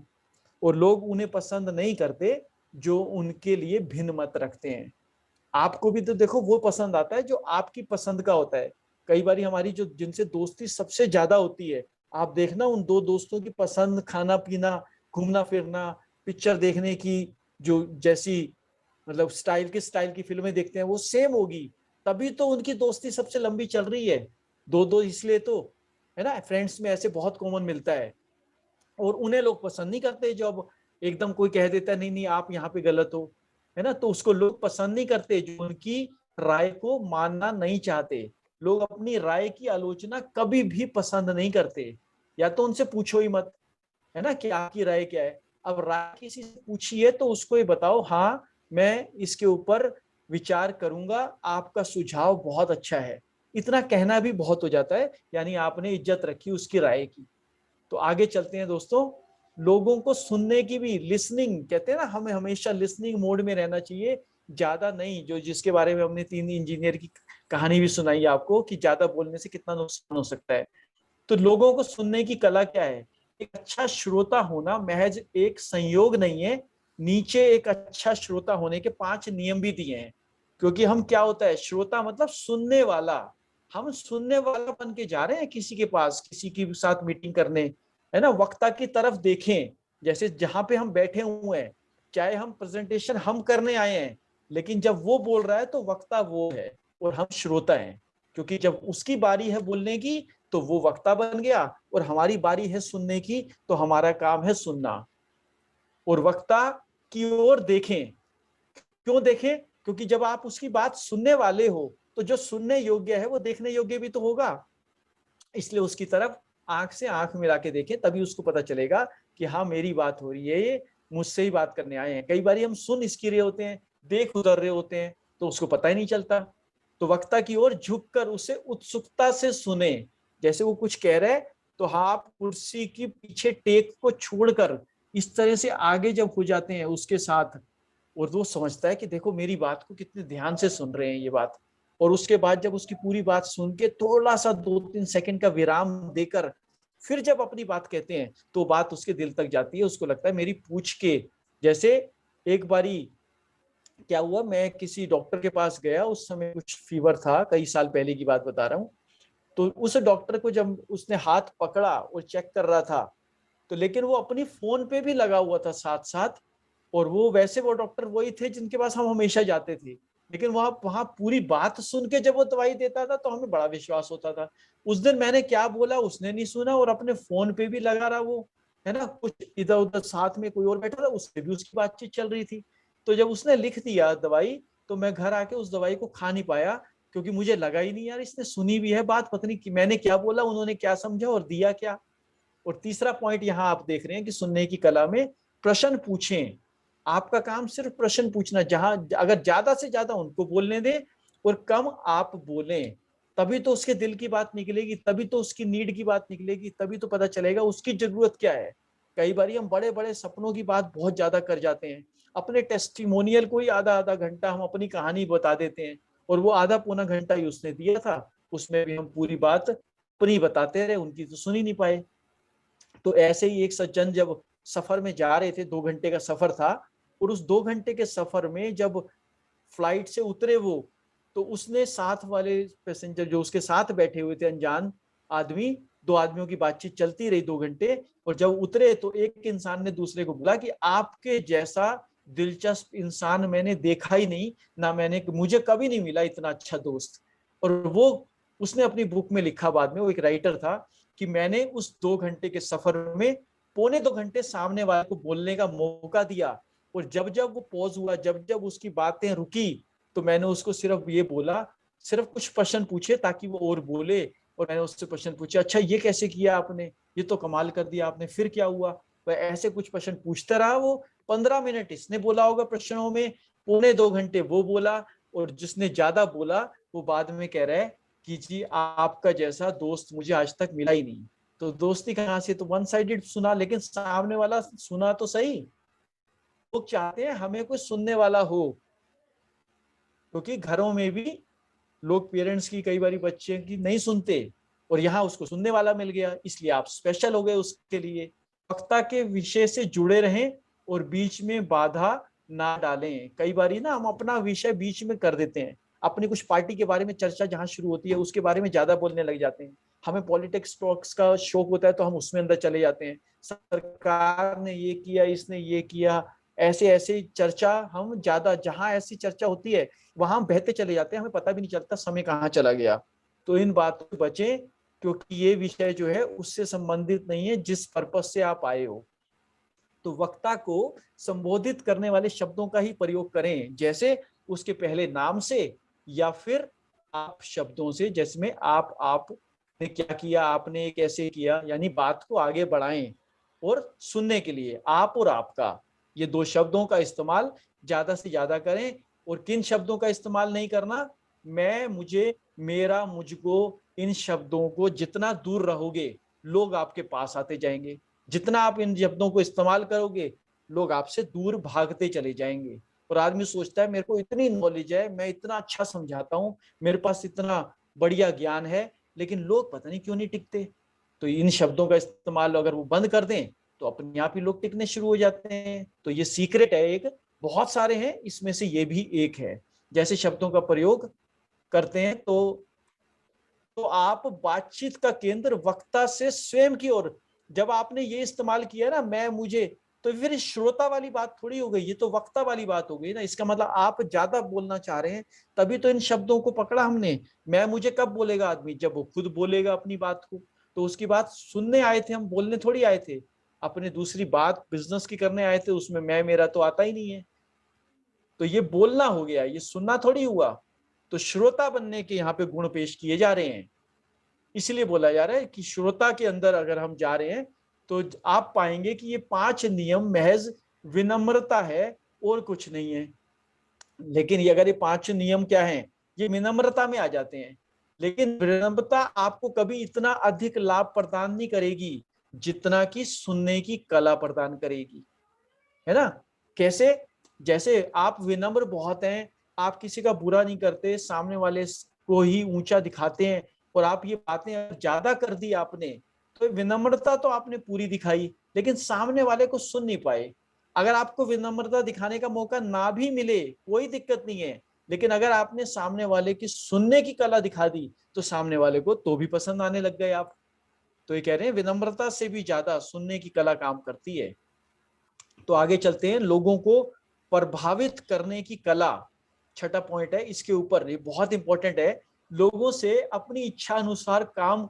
और लोग उन्हें पसंद नहीं करते जो उनके लिए भिन्न मत रखते हैं। आपको भी तो देखो वो पसंद आता है जो आपकी पसंद का होता है। कई बार हमारी जो जिनसे दोस्ती सबसे ज्यादा होती है, आप देखना उन दो दोस्तों की पसंद, खाना पीना, घूमना फिरना, पिक्चर देखने की, जो जैसी मतलब स्टाइल की फिल्में देखते हैं वो सेम होगी, तभी तो उनकी दोस्ती सबसे लंबी चल रही है। दो दो इसलिए तो, है ना, फ्रेंड्स में ऐसे बहुत कॉमन मिलता है। और उन्हें लोग पसंद नहीं करते जब एकदम कोई कह देता है नहीं नहीं आप यहाँ पे गलत हो, है ना, तो उसको लोग पसंद नहीं करते जो उनकी राय को मानना नहीं चाहते। लोग अपनी राय की आलोचना कभी भी पसंद नहीं करते, या तो उनसे पूछो ही मत, है ना, कि आपकी राय क्या है। अब राय किसी से पूछिए तो उसको ये बताओ हाँ मैं इसके ऊपर विचार करूंगा, आपका सुझाव बहुत अच्छा है, इतना कहना भी बहुत हो जाता है, यानी आपने इज्जत रखी उसकी राय की। तो आगे चलते हैं दोस्तों। लोगों को सुनने की भी, लिसनिंग कहते हैं ना, हमें हमेशा लिसनिंग मोड में रहना चाहिए, ज्यादा नहीं, जो जिसके बारे में हमने 3 इंजीनियर की कहानी भी सुनाई आपको कि ज्यादा बोलने से कितना नुकसान हो सकता है। तो लोगों को सुनने की कला क्या है, एक अच्छा श्रोता होना महज एक संयोग नहीं है, नीचे एक अच्छा श्रोता होने के 5 नियम भी दिए हैं। क्योंकि हम क्या होता है, श्रोता मतलब सुनने वाला, हम सुनने वाला बन के जा रहे हैं किसी के पास, किसी के साथ मीटिंग करने, है ना, वक्ता की तरफ देखें, जैसे जहां पे हम बैठे हुए हैं, चाहे हम प्रेजेंटेशन हम करने आए हैं, लेकिन जब वो बोल रहा है तो वक्ता वो है और हम श्रोता हैं, क्योंकि जब उसकी बारी है बोलने की तो वो वक्ता बन गया, और हमारी बारी है सुनने की तो हमारा काम है सुनना। और वक्ता की ओर देखें, क्यों देखें, क्योंकि जब आप उसकी बात सुनने वाले हो तो जो सुनने योग्य है वो देखने योग्य भी तो होगा, इसलिए उसकी तरफ आंख से आंख मिला के देखें, तभी उसको पता चलेगा कि हाँ मेरी बात हो रही है, ये मुझसे ही बात करने आए हैं। कई बार हम सुन इसकी रहे होते हैं, देख उधर रहे होते हैं, तो उसको पता ही नहीं चलता। तो वक्ता की ओर झुककर उसे उत्सुकता से सुने, जैसे वो कुछ कह रहा है तो हाँ आप कुर्सी की पीछे टेक को छोड़कर इस तरह से आगे जब हो जाते हैं उसके साथ, और वो समझता है कि देखो मेरी बात को कितने ध्यान से सुन रहे हैं ये बात। और उसके बाद जब उसकी पूरी बात सुन के थोड़ा सा 2-3 सेकंड का विराम देकर फिर जब अपनी बात कहते हैं तो बात उसके दिल तक जाती है, उसको लगता है मेरी पूछ के। जैसे एक बारी क्या हुआ, मैं किसी डॉक्टर के पास गया, उस समय कुछ फीवर था, कई साल पहले की बात बता रहा हूँ। तो उस डॉक्टर को जब उसने हाथ पकड़ा और चेक कर रहा था, तो लेकिन वो अपनी फोन पे भी लगा हुआ था साथ साथ। और वो वैसे वो डॉक्टर वही थे जिनके पास हम हमेशा जाते थे, लेकिन वहां वहां पूरी बात सुन के जब वो दवाई देता था तो हमें बड़ा विश्वास होता था। उस दिन मैंने क्या बोला उसने नहीं सुना, और अपने फोन पे भी लगा रहा वो, है ना। कुछ इधर उधर साथ में कोई और बैठा था, उससे भी उसकी बातचीत चल रही थी। तो जब उसने लिख दिया दवाई, तो मैं घर आके उस दवाई को खा नहीं पाया, क्योंकि मुझे लगा ही नहीं यार इसने सुनी भी है बात, पता नहीं कि मैंने क्या बोला, उन्होंने क्या समझा और दिया क्या। और तीसरा पॉइंट यहाँ आप देख रहे हैं कि सुनने की कला में प्रश्न पूछें। आपका काम सिर्फ प्रश्न पूछना, जहां अगर ज्यादा से ज्यादा उनको बोलने दें और कम आप बोलें, तभी तो उसके दिल की बात निकलेगी, तभी तो उसकी नीड की बात निकलेगी, तभी तो पता चलेगा उसकी जरूरत क्या है। कई बार हम बड़े बड़े सपनों की बात बहुत ज्यादा कर जाते हैं, अपने टेस्टिमोनियल को ही आधा आधा घंटा हम अपनी कहानी बता देते हैं, और वो आधा पौना घंटा ही उसने दिया था, उसमें भी हम पूरी बात अपनी बताते रहे, उनकी तो सुन ही नहीं पाए। तो ऐसे ही एक सज्जन जब सफर में जा रहे थे, 2 घंटे का सफर था, और उस 2 घंटे के सफर में जब फ्लाइट से उतरे वो, तो उसने साथ वाले पैसेंजर जो उसके साथ बैठे हुए थे, अनजान आदमी, 2 आदमियों की बातचीत चलती रही 2 घंटे। और जब उतरे तो एक इंसान ने दूसरे को बोला कि आपके जैसा दिलचस्प इंसान मैंने देखा ही नहीं, ना मैंने, मुझे कभी नहीं मिला इतना अच्छा दोस्त। और वो उसने अपनी बुक में लिखा, बाद में वो एक राइटर था, कि मैंने उस 2 घंटे के सफर में पौने 2 घंटे सामने वाले को बोलने का मौका दिया, और जब जब वो पॉज हुआ, जब जब उसकी बातें रुकी, तो मैंने उसको सिर्फ ये बोला, सिर्फ कुछ प्रश्न पूछे ताकि वो और बोले। और मैंने उससे प्रश्न पूछे, अच्छा ये कैसे किया आपने, ये तो कमाल कर दिया आपने, फिर क्या हुआ। वह ऐसे कुछ प्रश्न पूछता रहा वो। 15 मिनट इसने बोला होगा प्रश्नों में, पौने 2 घंटे वो बोला। और जिसने ज्यादा बोला वो बाद में कह रहा है कि जी आपका जैसा दोस्त मुझे आज तक मिला ही नहीं। तो दोस्ती कहाँ से, तो वन साइडेड सुना, लेकिन सामने वाला सुना तो सही। लोग चाहते हैं हमें कोई सुनने वाला हो, क्योंकि घरों में भी लोग पेरेंट्स की कई बार बच्चे की नहीं सुनते, और यहाँ उसको सुनने वाला मिल गया, इसलिए आप स्पेशल हो गए उसके लिए। वक्ता के विषय से जुड़े रहें और बीच में बाधा ना डालें। कई बार ना हम अपना विषय बीच में कर देते हैं, अपनी कुछ पार्टी के बारे में चर्चा जहां शुरू होती है उसके बारे में ज्यादा बोलने लग जाते हैं। हमें पॉलिटिक्स टॉक्स का शौक होता है तो हम उसमें अंदर चले जाते हैं, सरकार ने ये किया, इसने ये किया, ऐसे ऐसे चर्चा हम ज्यादा, जहां ऐसी चर्चा होती है वहां हम बहते चले जाते हैं, हमें पता भी नहीं चलता समय कहाँ चला गया। तो इन बातों से बचें, क्योंकि ये विषय जो है उससे संबंधित नहीं है जिस पर्पस से आप आए हो। तो वक्ता को संबोधित करने वाले शब्दों का ही प्रयोग करें, जैसे उसके पहले नाम से, या फिर आप शब्दों से, जिसमें आप ने क्या किया, आपने कैसे किया, यानी बात को आगे बढ़ाएं। और सुनने के लिए आप और आपका, ये 2 शब्दों का इस्तेमाल ज्यादा से ज्यादा करें। और किन शब्दों का इस्तेमाल नहीं करना, मैं, मुझे, मेरा, मुझको, इन शब्दों को जितना दूर रहोगे लोग आपके पास आते जाएंगे। जितना आप इन शब्दों को इस्तेमाल करोगे लोग आपसे दूर भागते चले जाएंगे। और आदमी सोचता है मेरे को इतनी नॉलेज है, मैं इतना अच्छा समझाता हूँ, मेरे पास इतना बढ़िया ज्ञान है, लेकिन लोग पता नहीं क्यों नहीं टिकते। तो इन शब्दों का इस्तेमाल अगर वो बंद कर दें तो अपने आप ही लोग टिकने शुरू हो जाते हैं। तो ये सीक्रेट है एक, बहुत सारे हैं, इसमें से ये भी एक है। जैसे शब्दों का प्रयोग करते हैं तो आप बातचीत का केंद्र वक्ता से स्वयं की ओर, जब आपने ये इस्तेमाल किया ना, मैं, मुझे, तो फिर श्रोता वाली बात थोड़ी हो गई, ये तो वक्ता वाली बात हो गई ना। इसका मतलब आप ज्यादा बोलना चाह रहे हैं, तभी तो इन शब्दों को पकड़ा हमने। मैं, मुझे कब बोलेगा आदमी, जब वो खुद बोलेगा अपनी बात को। तो उसकी बात सुनने आए थे हम, बोलने थोड़ी आए थे। अपने दूसरी बात बिजनेस की करने आए थे, उसमें मैं, मेरा तो आता ही नहीं है। तो ये बोलना हो गया, ये सुनना थोड़ी हुआ। तो श्रोता बनने के यहाँ पे गुण पेश किए जा रहे हैं। इसलिए बोला जा रहा है कि श्रोता के अंदर अगर हम जा रहे हैं तो आप पाएंगे कि ये 5 नियम महज विनम्रता है और कुछ नहीं है। लेकिन ये अगर ये 5 नियम क्या हैं, ये विनम्रता में आ जाते हैं। लेकिन विनम्रता आपको कभी इतना अधिक लाभ प्रदान नहीं करेगी जितना कि सुनने की कला प्रदान करेगी, है ना। कैसे, जैसे आप विनम्र बहुत हैं, आप किसी का बुरा नहीं करते, सामने वाले को ही ऊंचा दिखाते हैं, और आप ये बातें ज्यादा कर दी आपने, तो विनम्रता तो आपने पूरी दिखाई, लेकिन सामने वाले को सुन नहीं पाए। अगर आपको विनम्रता दिखाने का मौका ना भी मिले कोई दिक्कत नहीं है, लेकिन अगर आपने सामने वाले की सुनने की कला दिखा दी तो सामने वाले को तो भी पसंद आने लग गए आप। तो ये कह रहे हैं विनम्रता से भी ज्यादा सुनने की कला काम करती है। तो आगे चलते हैं, लोगों को प्रभावित करने की कला, छठा पॉइंट है इसके ऊपर, ये बहुत इंपॉर्टेंट है। लोगों से अपनी इच्छा अनुसार काम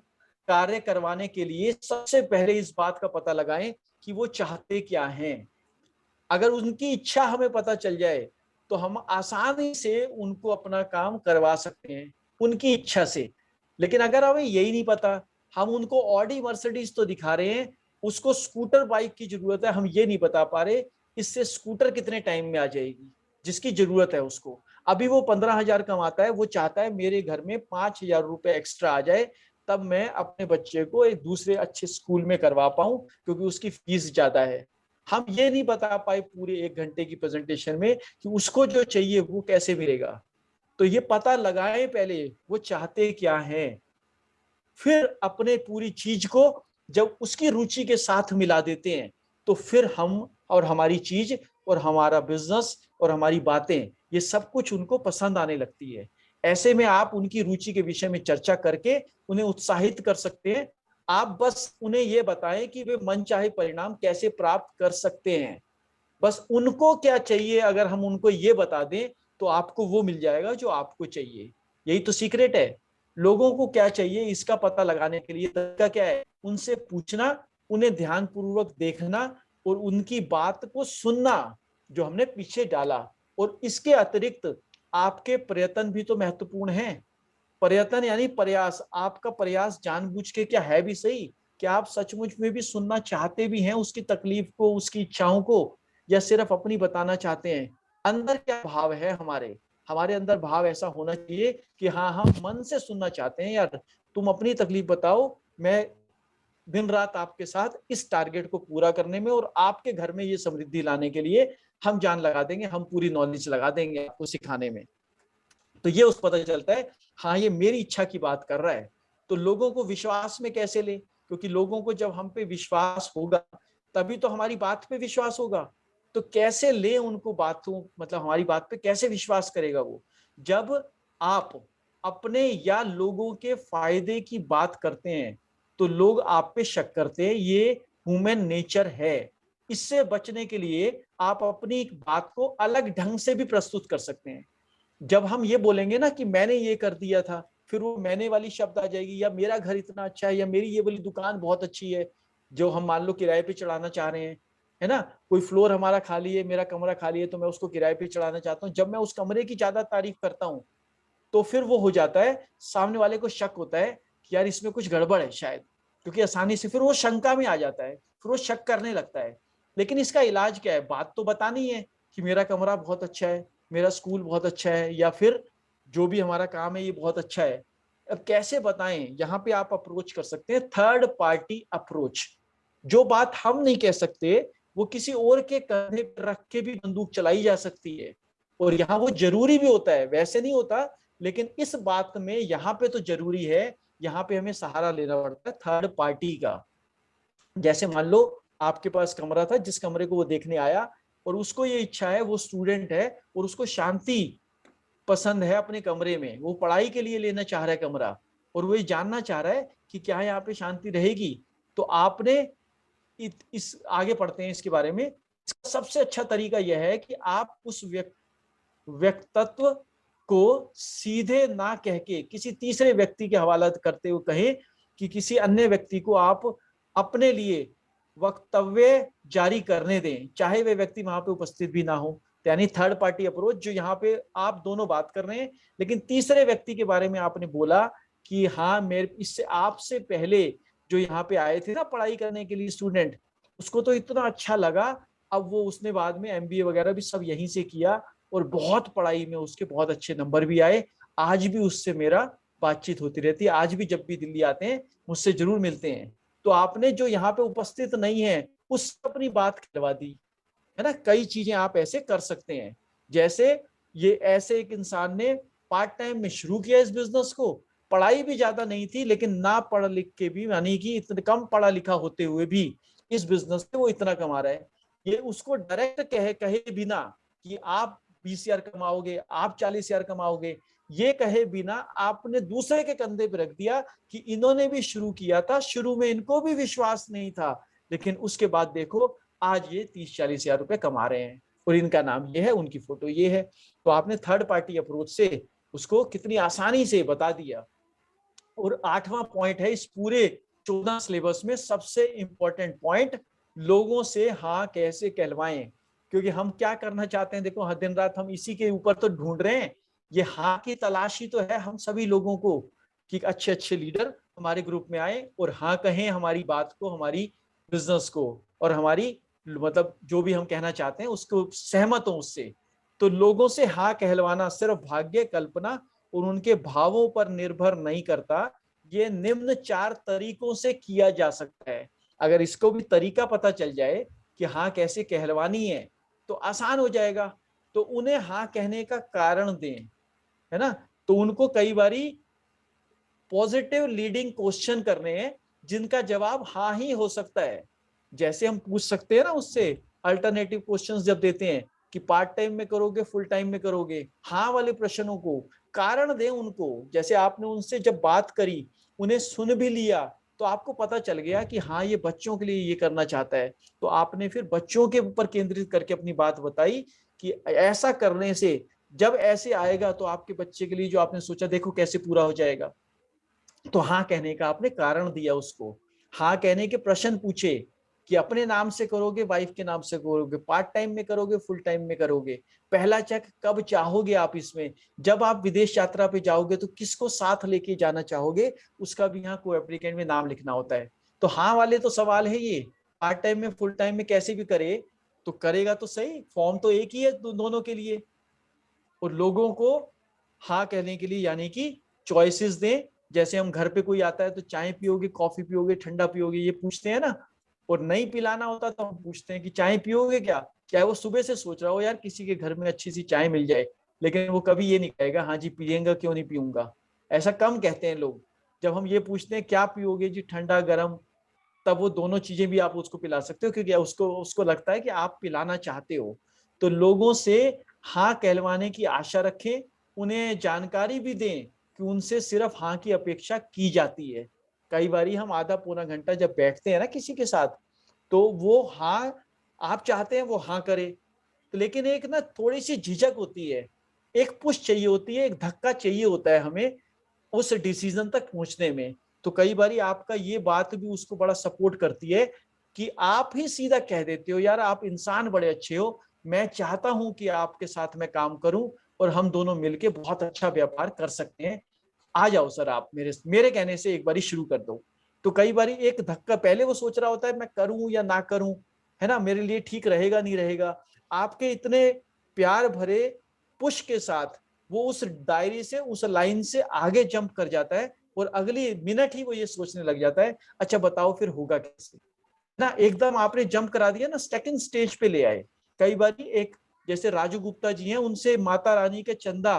कार्य करवाने के लिए सबसे पहले इस बात का पता लगाएं कि वो चाहते क्या हैं। अगर उनकी इच्छा हमें पता चल जाए तो हम आसानी से उनको अपना काम करवा सकते हैं उनकी इच्छा से। लेकिन अगर हमें यही नहीं पता, हम उनको ऑडी मर्सिडीज तो दिखा रहे हैं, उसको स्कूटर बाइक की जरूरत है, हम ये नहीं बता पा रहे इससे स्कूटर कितने टाइम में आ जाएगी जिसकी जरूरत है उसको। अभी वो 15,000 कमाता है, वो चाहता है मेरे घर में 5,000 रुपए एक्स्ट्रा आ जाए, तब मैं अपने बच्चे को एक दूसरे अच्छे स्कूल में करवा पाऊं, क्योंकि उसकी फीस ज्यादा है। हम ये नहीं बता पाए पूरे 1 घंटे की प्रेजेंटेशन में कि उसको जो चाहिए वो कैसे मिलेगा। तो ये पता लगाएं पहले वो चाहते क्या हैं, फिर अपने पूरी चीज को जब उसकी रुचि के साथ मिला देते हैं तो फिर हम और हमारी चीज और हमारा बिजनेस और हमारी बातें ये सब कुछ उनको पसंद आने लगती है। ऐसे में आप उनकी रुचि के विषय में चर्चा करके उन्हें उत्साहित कर सकते हैं। आप बस उन्हें यह बताएं कि वे मनचाहे परिणाम कैसे प्राप्त कर सकते हैं। बस उनको क्या चाहिए, अगर हम उनको ये बता दें तो आपको वो मिल जाएगा जो आपको चाहिए। यही तो सीक्रेट है। लोगों को क्या चाहिए इसका पता लगाने के लिए तरीका क्या है, उनसे पूछना, उन्हें ध्यान पूर्वक देखना और उनकी बात को सुनना जो हमने पीछे डाला। और इसके अतिरिक्त आपके प्रयत्न भी तो महत्वपूर्ण हैं। प्रयत्न यानी प्रयास, आपका प्रयास जानबूझ के क्या है भी सही, क्या आप सचमुच में भी सुनना चाहते भी हैं उसकी तकलीफ को, उसकी इच्छाओं को, या सिर्फ अपनी बताना चाहते हैं। अंदर क्या भाव है हमारे, हमारे अंदर भाव ऐसा होना चाहिए कि हाँ हम मन से सुनना चाहते हैं, यार तुम अपनी तकलीफ बताओ, मैं दिन रात आपके साथ इस टारगेट को पूरा करने में और आपके घर में ये समृद्धि लाने के लिए हम जान लगा देंगे, हम पूरी नॉलेज लगा देंगे आपको सिखाने में। तो ये उस पता चलता है हाँ ये मेरी इच्छा की बात कर रहा है। तो लोगों को विश्वास में कैसे ले, क्योंकि लोगों को जब हम पे विश्वास होगा तभी तो हमारी बात पे विश्वास होगा। तो कैसे ले उनको बातों, मतलब हमारी बात पे कैसे विश्वास करेगा वो, जब आप अपने या लोगों के फायदे की बात करते हैं तो लोग आप पे शक करते हैं, ये ह्यूमन नेचर है। इससे बचने के लिए आप अपनी एक बात को अलग ढंग से भी प्रस्तुत कर सकते हैं। जब हम ये बोलेंगे ना कि मैंने ये कर दिया था, फिर वो मैंने वाली शब्द आ जाएगी, या मेरा घर इतना अच्छा है, या मेरी ये वाली दुकान बहुत अच्छी है जो हम मान लो किराए पे चढ़ाना चाह रहे हैं, है ना। कोई फ्लोर हमारा खाली है, मेरा कमरा खाली है, तो मैं उसको किराए पे चढ़ाना चाहता हूँ। जब मैं उस कमरे की ज्यादा तारीफ करता हूँ तो फिर वो हो जाता है, सामने वाले को शक होता है कि यार इसमें कुछ गड़बड़ है शायद, क्योंकि आसानी से फिर वो शंका में आ जाता है, फिर वो शक करने लगता है। लेकिन इसका इलाज क्या है, बात तो बतानी है कि मेरा कमरा बहुत अच्छा है, मेरा स्कूल बहुत अच्छा है, या फिर जो भी हमारा काम है ये बहुत अच्छा है। अब कैसे बताएं, यहाँ पे आप अप्रोच कर सकते हैं थर्ड पार्टी अप्रोच। जो बात हम नहीं कह सकते वो किसी और के कंधे पर रख के भी बंदूक चलाई जा सकती है। और यहाँ वो जरूरी भी होता है, वैसे नहीं होता, लेकिन इस बात में यहाँ पे तो जरूरी है, यहाँ पे हमें सहारा लेना पड़ता है थर्ड पार्टी का। जैसे मान लो आपके पास कमरा था, जिस कमरे को वो देखने आया और उसको ये इच्छा है, वो स्टूडेंट है और उसको शांति पसंद है अपने कमरे में, वो पढ़ाई के लिए लेना चाह रहा है कमरा, और वो ये जानना चाह रहा है कि क्या यहाँ पे शांति रहेगी। तो आपने इस आगे पढ़ते हैं इसके बारे में। इसका सबसे अच्छा तरीका यह है कि आप उस व्यक्तित्व को सीधे ना कह के किसी तीसरे व्यक्ति के हवाला करते हुए कहें कि किसी अन्य व्यक्ति को आप अपने लिए वक्तव्य जारी करने दें, चाहे वे व्यक्ति वहां पे उपस्थित भी ना हो। यानी थर्ड पार्टी अप्रोच, जो यहाँ पे आप दोनों बात कर रहे हैं लेकिन तीसरे व्यक्ति के बारे में आपने बोला कि हाँ मेरे इससे आपसे पहले जो यहाँ पे आए थे ना पढ़ाई करने के लिए स्टूडेंट, उसको तो इतना अच्छा लगा, अब वो उसने बाद में एमबीए वगैरह भी सब यहीं से किया और बहुत पढ़ाई में उसके बहुत अच्छे नंबर भी आए। आज भी उससे मेरा बातचीत होती रहती है, आज भी जब भी दिल्ली आते हैं मुझसे जरूर मिलते हैं। तो आपने जो यहाँ पे उपस्थित नहीं है उस अपनी बात कहलवा दी, है ना। कई चीजें आप ऐसे कर सकते हैं। जैसे ये ऐसे एक इंसान ने पार्ट टाइम में शुरू किया इस बिजनेस को, पढ़ाई भी ज्यादा नहीं थी, लेकिन ना पढ़ लिख के भी, यानी कि इतने कम पढ़ा लिखा होते हुए भी इस बिजनेस से वो इतना कमा रहा है। ये उसको डायरेक्ट कहे बिना कि आप 20,000 कमाओगे, आप 40,000 कमाओगे, ये कहे बिना आपने दूसरे के कंधे पे रख दिया कि इन्होंने भी शुरू किया था, शुरू में इनको भी विश्वास नहीं था, लेकिन उसके बाद देखो आज ये 30-40,000 रुपए कमा रहे हैं और इनका नाम ये है, उनकी फोटो ये है। तो आपने थर्ड पार्टी अप्रोच से उसको कितनी आसानी से बता दिया। और 8वां पॉइंट है इस पूरे 14 सिलेबस में सबसे इंपॉर्टेंट पॉइंट, लोगों से हाँ कैसे कहलवाएं। क्योंकि हम क्या करना चाहते हैं, देखो हर दिन रात हम इसी के ऊपर तो ढूंढ रहे हैं, ये हाँ की तलाशी तो है हम सभी लोगों को, कि अच्छे अच्छे लीडर हमारे ग्रुप में आए और हाँ कहें हमारी बात को, हमारी बिजनेस को, और हमारी मतलब जो भी हम कहना चाहते हैं उसको सहमत हो उससे। तो लोगों से हाँ कहलवाना सिर्फ भाग्य, कल्पना और उनके भावों पर निर्भर नहीं करता। ये निम्न 4 तरीकों से किया जा सकता है। अगर इसको भी तरीका पता चल जाए कि हाँ कैसे कहलवानी है तो आसान हो जाएगा। तो उन्हें हाँ कहने का कारण दें, है ना। तो उनको कई बारी पॉजिटिव लीडिंग क्वेश्चन करने हैं जिनका जवाब हाँ ही हो सकता है। जैसे हम पूछ सकते हैं ना उससे अल्टरनेटिव क्वेश्चंस जब देते हैं कि पार्ट टाइम में करोगे, फुल टाइम में करोगे, हाँ वाले प्रश्नों को कारण दें उनको। जैसे आपने उनसे जब बात करी, उन्हें सुन भी लिया, तो आपको पता चल गया कि हाँ ये बच्चों के लिए ये करना चाहता है, तो आपने फिर बच्चों के ऊपर केंद्रित करके अपनी बात बताई कि ऐसा करने से जब ऐसे आएगा तो आपके बच्चे के लिए जो आपने सोचा देखो कैसे पूरा हो जाएगा। तो हाँ कहने का आपने कारण दिया उसको, हाँ कहने के प्रश्न पूछे कि अपने नाम से करोगे, वाइफ के नाम से करोगे, पार्ट टाइम में करोगे, फुल टाइम में करोगे, पहला चेक कब चाहोगे आप इसमें, जब आप विदेश यात्रा पे जाओगे तो किसको साथ लेके जाना चाहोगे, उसका भी यहाँ को एप्लीकेंट में नाम लिखना होता है। तो हाँ वाले तो सवाल है ये, पार्ट टाइम में फुल टाइम में कैसे भी करे तो करेगा तो सही, फॉर्म तो एक ही है दोनों के लिए। और लोगों को हाँ कहने के लिए यानी कि चॉइसेस दें। जैसे हम घर पे कोई आता है तो चाय पियोगे, कॉफी पियोगे, ठंडा पियोगे, ये पूछते हैं ना। और नहीं पिलाना होता तो हम पूछते हैं कि चाय पियोगे क्या, चाहे वो सुबह से सोच रहा हो यार किसी के घर में अच्छी सी चाय मिल जाए, लेकिन वो कभी ये नहीं कहेगा हाँ जी पियेंगे, क्यों नहीं पीऊंगा। ऐसा कम कहते हैं लोग। जब हम ये पूछते हैं क्या पियोगे जी, ठंडा गर्म, तब वो दोनों चीजें भी आप उसको पिला सकते हो, क्योंकि उसको उसको लगता है कि आप पिलाना चाहते हो। तो लोगों से हाँ कहलवाने की आशा रखें, उन्हें जानकारी भी दें कि उनसे सिर्फ हाँ की अपेक्षा की जाती है। कई बारी हम आधा पौना घंटा जब बैठते हैं ना किसी के साथ, तो वो हाँ आप चाहते हैं वो हाँ करे, तो लेकिन एक ना थोड़ी सी झिझक होती है, एक पुश चाहिए होती है, एक धक्का चाहिए होता है हमें उस डिसीजन तक पहुंचने में। तो कई बारी आपका ये बात भी उसको बड़ा सपोर्ट करती है कि आप ही सीधा कह देते हो यार आप इंसान बड़े अच्छे हो, मैं चाहता हूं कि आपके साथ मैं काम करूं और हम दोनों मिलके बहुत अच्छा व्यापार कर सकते हैं। आ जाओ सर आप मेरे मेरे कहने से एक बारी शुरू कर दो। तो कई बारी एक धक्का, पहले वो सोच रहा होता है मैं करूं या ना करूं, है ना, मेरे लिए ठीक रहेगा नहीं रहेगा। आपके इतने प्यार भरे पुश के साथ वो उस डायरी से, उस लाइन से आगे जंप कर जाता है और अगली मिनट ही वो ये सोचने लग जाता है अच्छा बताओ फिर होगा कैसे। ना एकदम आपने जंप करा दिया ना, सेकंड स्टेज पे ले आए। कई बार एक जैसे राजू गुप्ता जी हैं, उनसे माता रानी के चंदा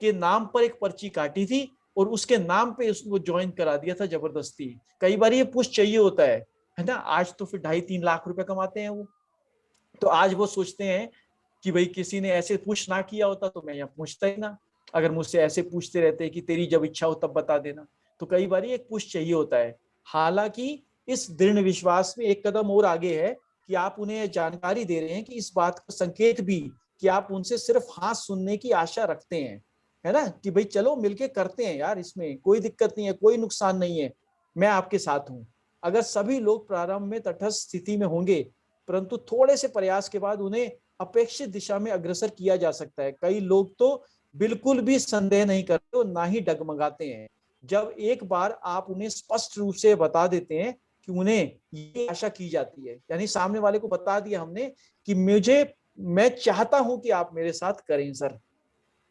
के नाम पर एक पर्ची काटी थी और उसके नाम पे उसको ज्वाइन करा दिया था जबरदस्ती। कई बार ये पुश चाहिए होता है ना। आज तो फिर 2.5-3 लाख रुपए कमाते हैं वो। तो आज वो सोचते हैं कि भाई किसी ने ऐसे पुश ना किया होता तो मैं यहाँ पूछता ही ना, अगर मुझसे ऐसे पूछते रहते कि तेरी जब इच्छा हो तब बता देना। तो कई बार एक पुश चाहिए होता है। हालांकि इस दृढ़ विश्वास में एक कदम और आगे है कि आप उन्हें जानकारी दे रहे हैं कि इस बात का संकेत भी कि आप उनसे सिर्फ हाँ सुनने की आशा रखते हैं, है ना, कि भाई चलो मिलके करते हैं यार, इसमें कोई दिक्कत नहीं है, कोई नुकसान नहीं है, मैं आपके साथ हूं। अगर सभी लोग प्रारंभ में तटस्थ स्थिति में होंगे, परंतु थोड़े से प्रयास के बाद उन्हें अपेक्षित दिशा में अग्रसर किया जा सकता है। कई लोग तो बिल्कुल भी संदेह नहीं करते और ना ही डगमगाते हैं। जब एक बार आप उन्हें स्पष्ट रूप से बता देते हैं कि उन्हें ये आशा की जाती है, यानी सामने वाले को बता दिया हमने कि मैं चाहता हूं कि आप मेरे साथ करें सर,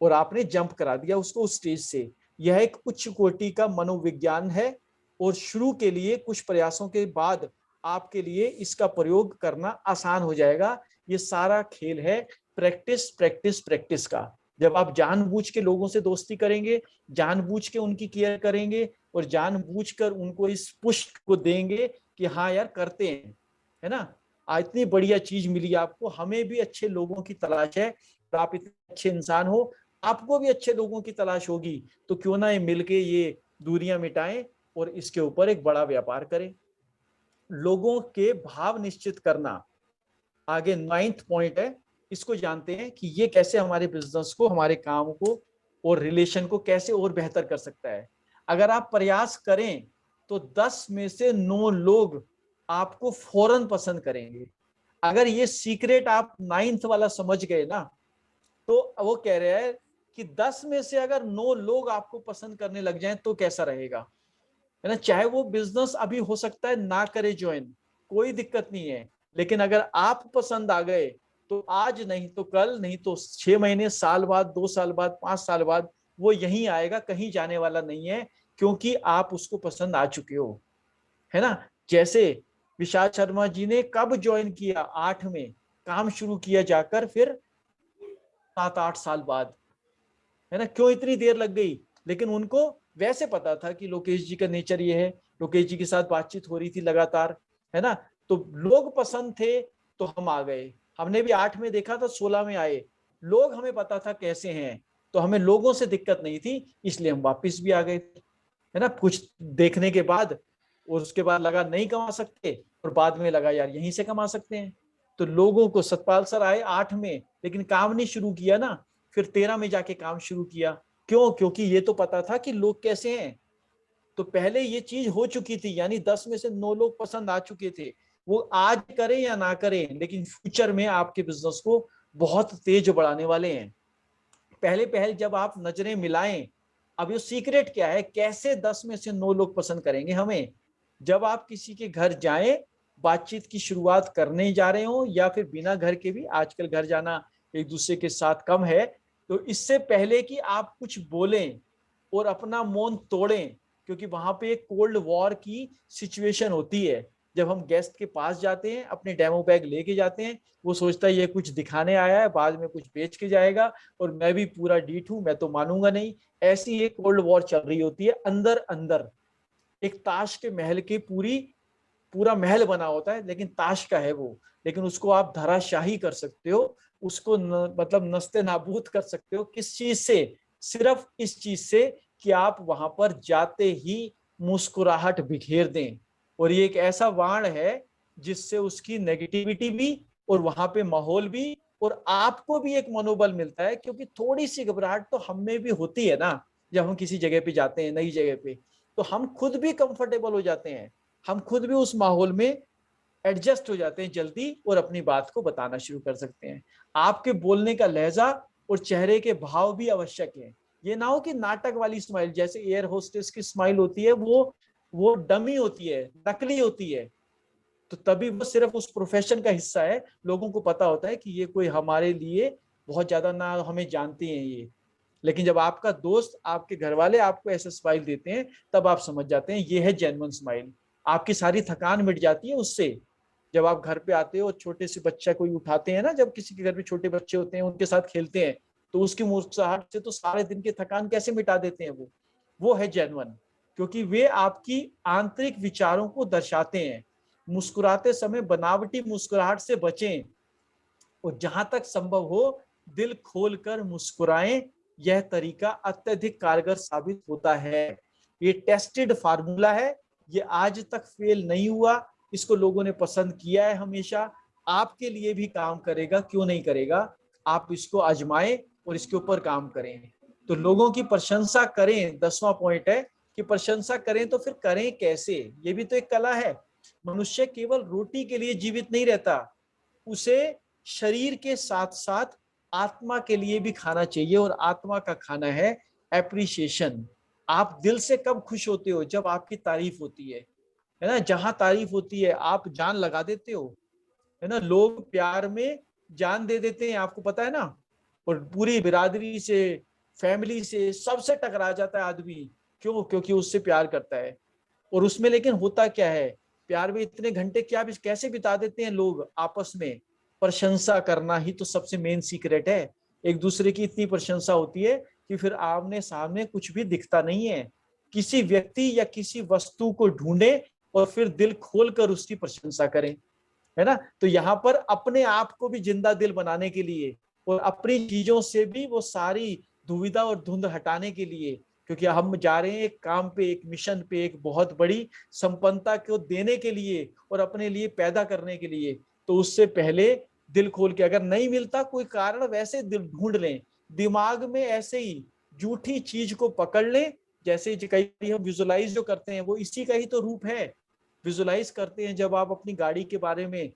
और आपने जंप करा दिया उसको उस स्टेज से। यह एक उच्च कोटि का मनोविज्ञान है और शुरू के लिए कुछ प्रयासों के बाद आपके लिए इसका प्रयोग करना आसान हो जाएगा। ये सारा खेल है प्रैक्टिस प्रैक्टिस प्रैक्टिस का। जब आप जानबूझ के लोगों से दोस्ती करेंगे, जानबूझ के उनकी केयर करेंगे और जानबूझकर उनको इस पुश को देंगे कि हाँ यार करते हैं, है ना, इतनी बढ़िया चीज मिली आपको, हमें भी अच्छे लोगों की तलाश है, तो आप इतने अच्छे इंसान हो, आपको भी अच्छे लोगों की तलाश होगी, तो क्यों ना ये मिलके ये दूरियां मिटाएं और इसके ऊपर एक बड़ा व्यापार करें। लोगों के भाव निश्चित करना आगे 9th पॉइंट है। इसको जानते हैं कि ये कैसे हमारे बिजनेस को, हमारे काम को और रिलेशन को कैसे और बेहतर कर सकता है। अगर आप प्रयास करें तो 10 में से 9 लोग आपको फौरन पसंद करेंगे। अगर ये सीक्रेट आप 9th वाला समझ गए ना, तो वो कह रहे हैं कि 10 में से अगर 9 लोग आपको पसंद करने लग जाएं तो कैसा रहेगा, है ना। चाहे वो बिजनेस अभी हो सकता है ना करे ज्वाइन, कोई दिक्कत नहीं है, लेकिन अगर आप पसंद आ गए तो आज नहीं तो कल, नहीं तो 6 महीने, साल बाद, 2 साल बाद, 5 साल बाद वो यहीं आएगा, कहीं जाने वाला नहीं है, क्योंकि आप उसको पसंद आ चुके हो, है ना। जैसे विशाल शर्मा जी ने कब ज्वाइन किया, 8 में काम शुरू किया जाकर, फिर 7-8 साल बाद, है ना। क्यों इतनी देर लग गई, लेकिन उनको वैसे पता था कि लोकेश जी का नेचर ये है, लोकेश जी के साथ बातचीत हो रही थी लगातार, है ना, तो लोग पसंद थे तो हम आ गए। हमने भी 8 में देखा था, 16 में आए, लोग हमें पता था कैसे हैं, तो हमें लोगों से दिक्कत नहीं थी, इसलिए हम वापस भी आ गए, है ना, कुछ देखने के बाद। और उसके बाद लगा नहीं कमा सकते, और बाद में लगा यार यहीं से कमा सकते हैं। तो लोगों को, सतपाल सर आए 8 में, लेकिन काम नहीं शुरू किया ना, फिर 13 में जाके काम शुरू किया। क्यों? क्योंकि ये तो पता था कि लोग कैसे हैं, तो पहले ये चीज हो चुकी थी, यानी 10 में से 9 लोग पसंद आ चुके थे। वो आज करें या ना करें, लेकिन फ्यूचर में आपके बिजनेस को बहुत तेज बढ़ाने वाले हैं। पहले पहल जब आप नजरें मिलाएं, अब ये सीक्रेट क्या है, कैसे 10 में से 9 लोग पसंद करेंगे हमें। जब आप किसी के घर जाएं, बातचीत की शुरुआत करने जा रहे हो, या फिर बिना घर के भी, आजकल घर जाना एक दूसरे के साथ कम है, तो इससे पहले कि आप कुछ बोलें और अपना मौन तोड़ें, क्योंकि वहां पे एक कोल्ड वॉर की सिचुएशन होती है। जब हम गेस्ट के पास जाते हैं, अपने डेमो बैग लेके जाते हैं, वो सोचता है ये कुछ दिखाने आया है, बाद में कुछ बेच के जाएगा, और मैं भी पूरा डीठ हूं, मैं तो मानूंगा नहीं। ऐसी एक कोल्ड वॉर चल रही होती है अंदर अंदर। एक ताश के महल की पूरा महल बना होता है, लेकिन ताश का है वो, लेकिन उसको आप धराशाही कर सकते हो, उसको मतलब नस्ते नाबूद कर सकते हो। किस चीज से? सिर्फ इस चीज से कि आप वहां पर जाते ही मुस्कुराहट बिखेर दें। और ये एक ऐसा वाण है जिससे उसकी नेगेटिविटी भी, और वहां पे माहौल भी, और आपको भी एक मनोबल मिलता है, क्योंकि थोड़ी सी घबराहट तो हम में भी होती है ना, जब हम किसी जगह पे जाते हैं, नई जगह पे, तो हम खुद भी कंफर्टेबल हो जाते हैं, हम खुद भी उस माहौल में एडजस्ट हो जाते हैं जल्दी, और अपनी बात को बताना शुरू कर सकते हैं। आपके बोलने का लहजा और चेहरे के भाव भी आवश्यक है। ये ना हो कि नाटक वाली स्माइल, जैसे एयर होस्टेस की स्माइल होती है, वो डमी होती है, नकली होती है, तो तभी वो सिर्फ उस प्रोफेशन का हिस्सा है। लोगों को पता होता है कि ये कोई हमारे लिए बहुत ज्यादा ना हमें जानते हैं ये, लेकिन जब आपका दोस्त, आपके घर वाले आपको ऐसा स्माइल देते हैं, तब आप समझ जाते हैं ये है जेन्युइन स्माइल। आपकी सारी थकान मिट जाती है उससे। जब आप घर पे आते हो और छोटे से बच्चा कोई उठाते हैं ना, जब किसी के घर में छोटे बच्चे होते हैं, उनके साथ खेलते हैं, तो उसकी मुस्कुराहट से तो सारे दिन की थकान कैसे मिटा देते हैं वो है जेन्युइन, क्योंकि वे आपकी आंतरिक विचारों को दर्शाते हैं। मुस्कुराते समय बनावटी मुस्कुराहट से बचें, और जहां तक संभव हो दिल खोलकर मुस्कुराएं। यह तरीका अत्यधिक कारगर साबित होता है। ये टेस्टेड फार्मूला है, ये आज तक फेल नहीं हुआ, इसको लोगों ने पसंद किया है हमेशा। आपके लिए भी काम करेगा, क्यों नहीं करेगा। आप इसको आजमाएं और इसके ऊपर काम करें। तो लोगों की प्रशंसा करें, 10वां पॉइंट है कि प्रशंसा करें, तो फिर करें कैसे, ये भी तो एक कला है। मनुष्य केवल रोटी के लिए जीवित नहीं रहता, उसे शरीर के साथ साथ आत्मा के लिए भी खाना चाहिए, और आत्मा का खाना है एप्रिसिएशन। आप दिल से कब खुश होते हो? जब आपकी तारीफ होती है ना। जहां तारीफ होती है आप जान लगा देते हो, है ना। लोग प्यार में जान दे देते हैं, आपको पता है ना। और पूरी बिरादरी से, फैमिली से, सबसे टकरा जाता है आदमी, क्यों? क्योंकि उससे प्यार करता है। और उसमें लेकिन होता क्या है, प्यार में इतने घंटे क्या कैसे बिता देते हैं लोग आपस में। प्रशंसा करना ही तो सबसे मेन सीक्रेट है। एक दूसरे की इतनी प्रशंसा होती है कि फिर आमने सामने कुछ भी दिखता नहीं है। किसी व्यक्ति या किसी वस्तु को ढूंढे और फिर दिल खोलकर उसकी प्रशंसा करें, है ना। तो यहाँ पर अपने आप को भी जिंदा दिल बनाने के लिए और अपनी चीजों से भी वो सारी दुविधा और धुंध हटाने के लिए, क्योंकि हम जा रहे हैं एक काम पे, एक मिशन पे, एक बहुत बड़ी संपन्नता को देने के लिए और अपने लिए पैदा करने के लिए। तो उससे पहले दिल खोल के, अगर नहीं मिलता कोई कारण, वैसे दिल ढूंढ लें, दिमाग में ऐसे ही झूठी चीज को पकड़ लें। जैसे कई हम विजुलाइज जो करते हैं वो इसी का ही तो रूप है। विजुलाइज करते हैं जब आप अपनी गाड़ी के बारे में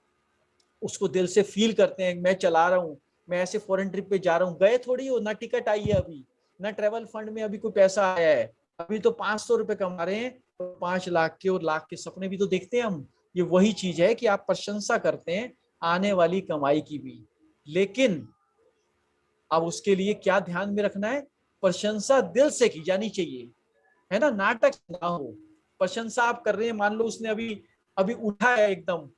उसको दिल से फील करते हैं, मैं चला रहा हूँ, मैं ऐसे फॉरेन ट्रिप पे जा रहा हूँ, गए थोड़ी हो, ना टिकट आई है अभी, ना ट्रेवल फंड में अभी कोई पैसा आया है, अभी तो 500 रुपए कमा रहे हैं, और 5 लाख के और लाख के सपने भी तो देखते हैं हम। ये वही चीज है कि आप प्रशंसा करते हैं आने वाली कमाई की भी, लेकिन अब उसके लिए क्या ध्यान में रखना है, प्रशंसा दिल से की जानी चाहिए, है ना, नाटक ना हो। प्रशंसा आप कर रहे हैं, मान लो उसने अभी अभी उठा है एकदम,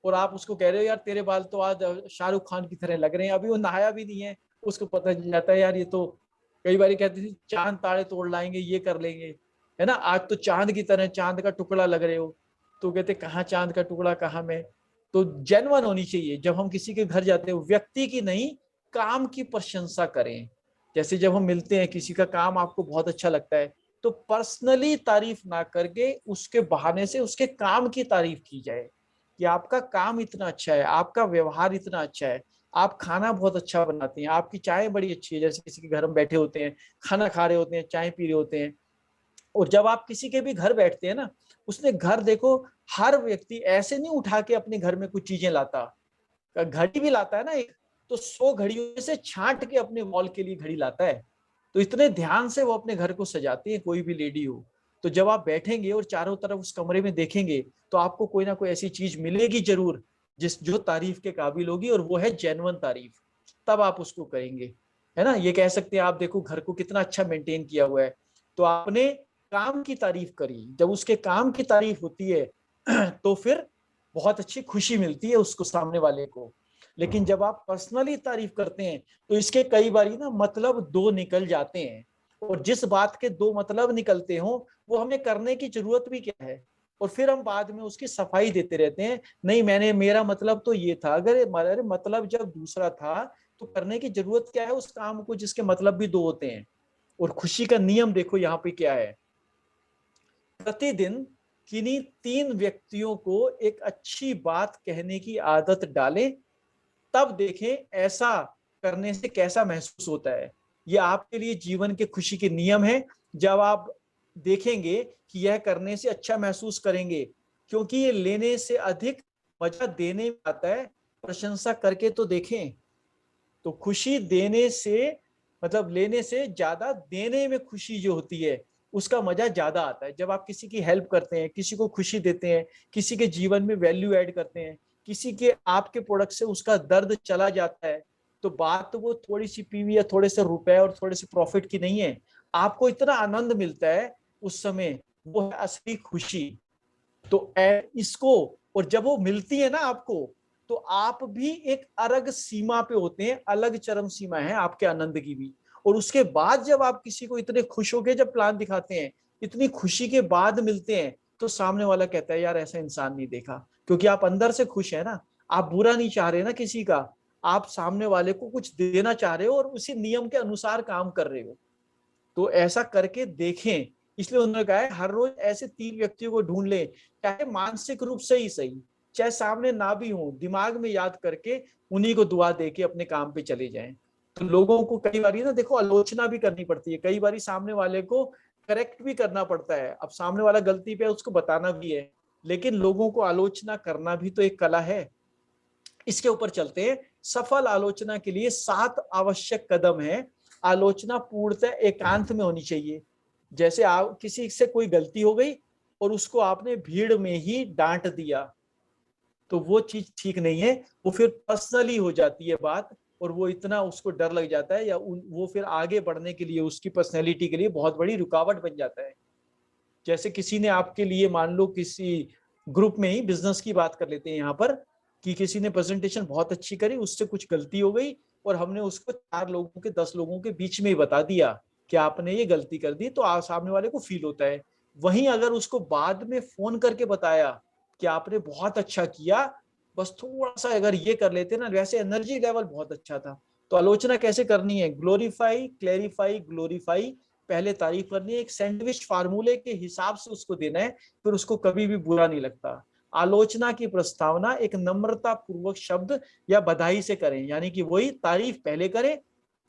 और आप उसको कह रहे हो यार तेरे बाल तो आज शाहरुख खान की तरह लग रहे हैं, अभी वो नहाया भी नहीं है, उसको पता चल जाता है यार ये तो, कई बार कहते थे चांद तारे तोड़ लाएंगे, ये कर लेंगे, है ना, आज तो चांद की तरह, चांद का टुकड़ा लग रहे हो। तो कहते कहाँ चांद का टुकड़ा, कहाँ मैं। तो जेन्युइन होनी चाहिए जब हम किसी के घर जाते हैं, व्यक्ति की नहीं, काम की प्रशंसा करें। जैसे जब हम मिलते हैं, किसी का काम आपको बहुत अच्छा लगता है, तो पर्सनली तारीफ ना करके उसके बहाने से उसके काम की तारीफ की जाए कि आपका काम इतना अच्छा है, आपका व्यवहार इतना अच्छा है, आप खाना बहुत अच्छा बनाते हैं, आपकी चाय बड़ी अच्छी है। जैसे किसी के घर में बैठे होते हैं, खाना खा रहे होते हैं, चाय पी रहे होते हैं, और जब आप किसी के भी घर बैठते हैं ना, उसने घर देखो, हर व्यक्ति ऐसे नहीं उठा के अपने घर में कुछ चीजें लाता, घड़ी भी लाता है ना एक, तो 100 घड़ियों में से छांट के अपने वॉल के लिए घड़ी लाता है। तो इतने ध्यान से वो अपने घर को सजाती है, कोई भी लेडी हो। तो जब आप बैठेंगे और चारों तरफ उस कमरे में देखेंगे, तो आपको कोई ना कोई ऐसी चीज मिलेगी जरूर जिस जो तारीफ के काबिल होगी, और वो है जेन्युइन तारीफ। तब आप उसको करेंगे, है ना। ये कह सकते हैं आप देखो घर को कितना अच्छा मेंटेन किया हुआ है, तो आपने काम की तारीफ करी, जब उसके काम की तारीफ होती है तो फिर बहुत अच्छी खुशी मिलती है उसको, सामने वाले को। लेकिन जब आप पर्सनली तारीफ करते हैं, तो इसके कई बार ना मतलब दो निकल जाते हैं, और जिस बात के दो मतलब निकलते हो वो हमें करने की जरूरत भी क्या है, और फिर हम बाद में उसकी सफाई देते रहते हैं, नहीं मैंने, मेरा मतलब तो ये था। अगर मतलब जब दूसरा था, तो करने की जरूरत क्या है उस काम को जिसके मतलब भी दो होते हैं। और खुशी का नियम देखो यहाँ पे क्या है, प्रतिदिन किन्हीं 3 व्यक्तियों को एक अच्छी बात कहने की आदत डालें, तब देखें ऐसा करने से कैसा महसूस होता है। ये आपके लिए जीवन के खुशी के नियम है। जब आप देखेंगे कि यह करने से अच्छा महसूस करेंगे, क्योंकि ये लेने से अधिक मजा देने में आता है। प्रशंसा करके तो देखें, तो खुशी देने से, मतलब लेने से ज्यादा देने में खुशी जो होती है उसका मजा ज्यादा आता है। जब आप किसी की हेल्प करते हैं, किसी को खुशी देते हैं, किसी के जीवन में वैल्यू ऐड करते हैं, किसी के आपके प्रोडक्ट से उसका दर्द चला जाता है, तो बात तो वो थोड़ी सी पीवी या थोड़े से रुपए और थोड़े से प्रॉफिट की नहीं है। आपको इतना आनंद मिलता है उस समय, वो है असली खुशी। तो इसको, और जब वो मिलती है ना आपको, तो आप भी एक अलग सीमा पे होते हैं, अलग चरम सीमा है आपके आनंद की भी। और उसके बाद जब आप किसी को इतने खुश होके जब प्लान दिखाते हैं, इतनी खुशी के बाद मिलते हैं, तो सामने वाला कहता है यार ऐसा इंसान नहीं देखा, क्योंकि आप अंदर से खुश है ना, आप बुरा नहीं चाह रहे ना किसी का, आप सामने वाले को कुछ देना चाह रहे हो और उसी नियम के अनुसार काम कर रहे हो। तो ऐसा करके देखें। इसलिए उन्होंने कहा है हर रोज ऐसे 3 व्यक्तियों को ढूंढ ले, चाहे मानसिक रूप से ही सही, चाहे सामने ना भी हो, दिमाग में याद करके उन्हीं को दुआ दे के अपने काम पे चले जाएं। तो लोगों को कई बार ना देखो आलोचना भी करनी पड़ती है, कई बार सामने वाले को करेक्ट भी करना पड़ता है। अब सामने वाला गलती पे उसको बताना भी है, लेकिन लोगों को आलोचना करना भी तो एक कला है। इसके ऊपर चलते हैं। सफल आलोचना के लिए 7 आवश्यक कदम है। आलोचना पूर्णतः एकांत में होनी चाहिए। जैसे आप किसी से कोई गलती हो गई और उसको आपने भीड़ में ही डांट दिया, तो वो चीज ठीक नहीं है। वो फिर पर्सनली हो जाती है बात, और वो इतना उसको डर लग जाता है, या वो फिर आगे बढ़ने के लिए उसकी पर्सनैलिटी के लिए बहुत बड़ी रुकावट बन जाता है। जैसे किसी ने आपके लिए, मान लो किसी ग्रुप में ही, बिजनेस की बात कर लेते हैं यहाँ पर, कि किसी ने प्रेजेंटेशन बहुत अच्छी करी, उससे कुछ गलती हो गई, और हमने उसको 4 लोगों के 10 लोगों के बीच में ही बता दिया कि आपने ये गलती कर दी, तो सामने वाले को फील होता है। वहीं अगर उसको बाद में फोन करके बताया कि आपने बहुत अच्छा किया, बस थोड़ा सा अगर ये कर लेते ना, वैसे एनर्जी लेवल बहुत अच्छा था। तो आलोचना कैसे करनी है? Glorify, clarify, glorify. पहले तारीफ करनी है, एक सैंडविच फार्मूले के हिसाब से उसको देना है, फिर उसको कभी भी बुरा नहीं लगता। आलोचना की प्रस्तावना एक नम्रता पूर्वक शब्द या बधाई से करें, यानी कि वही तारीफ पहले करें,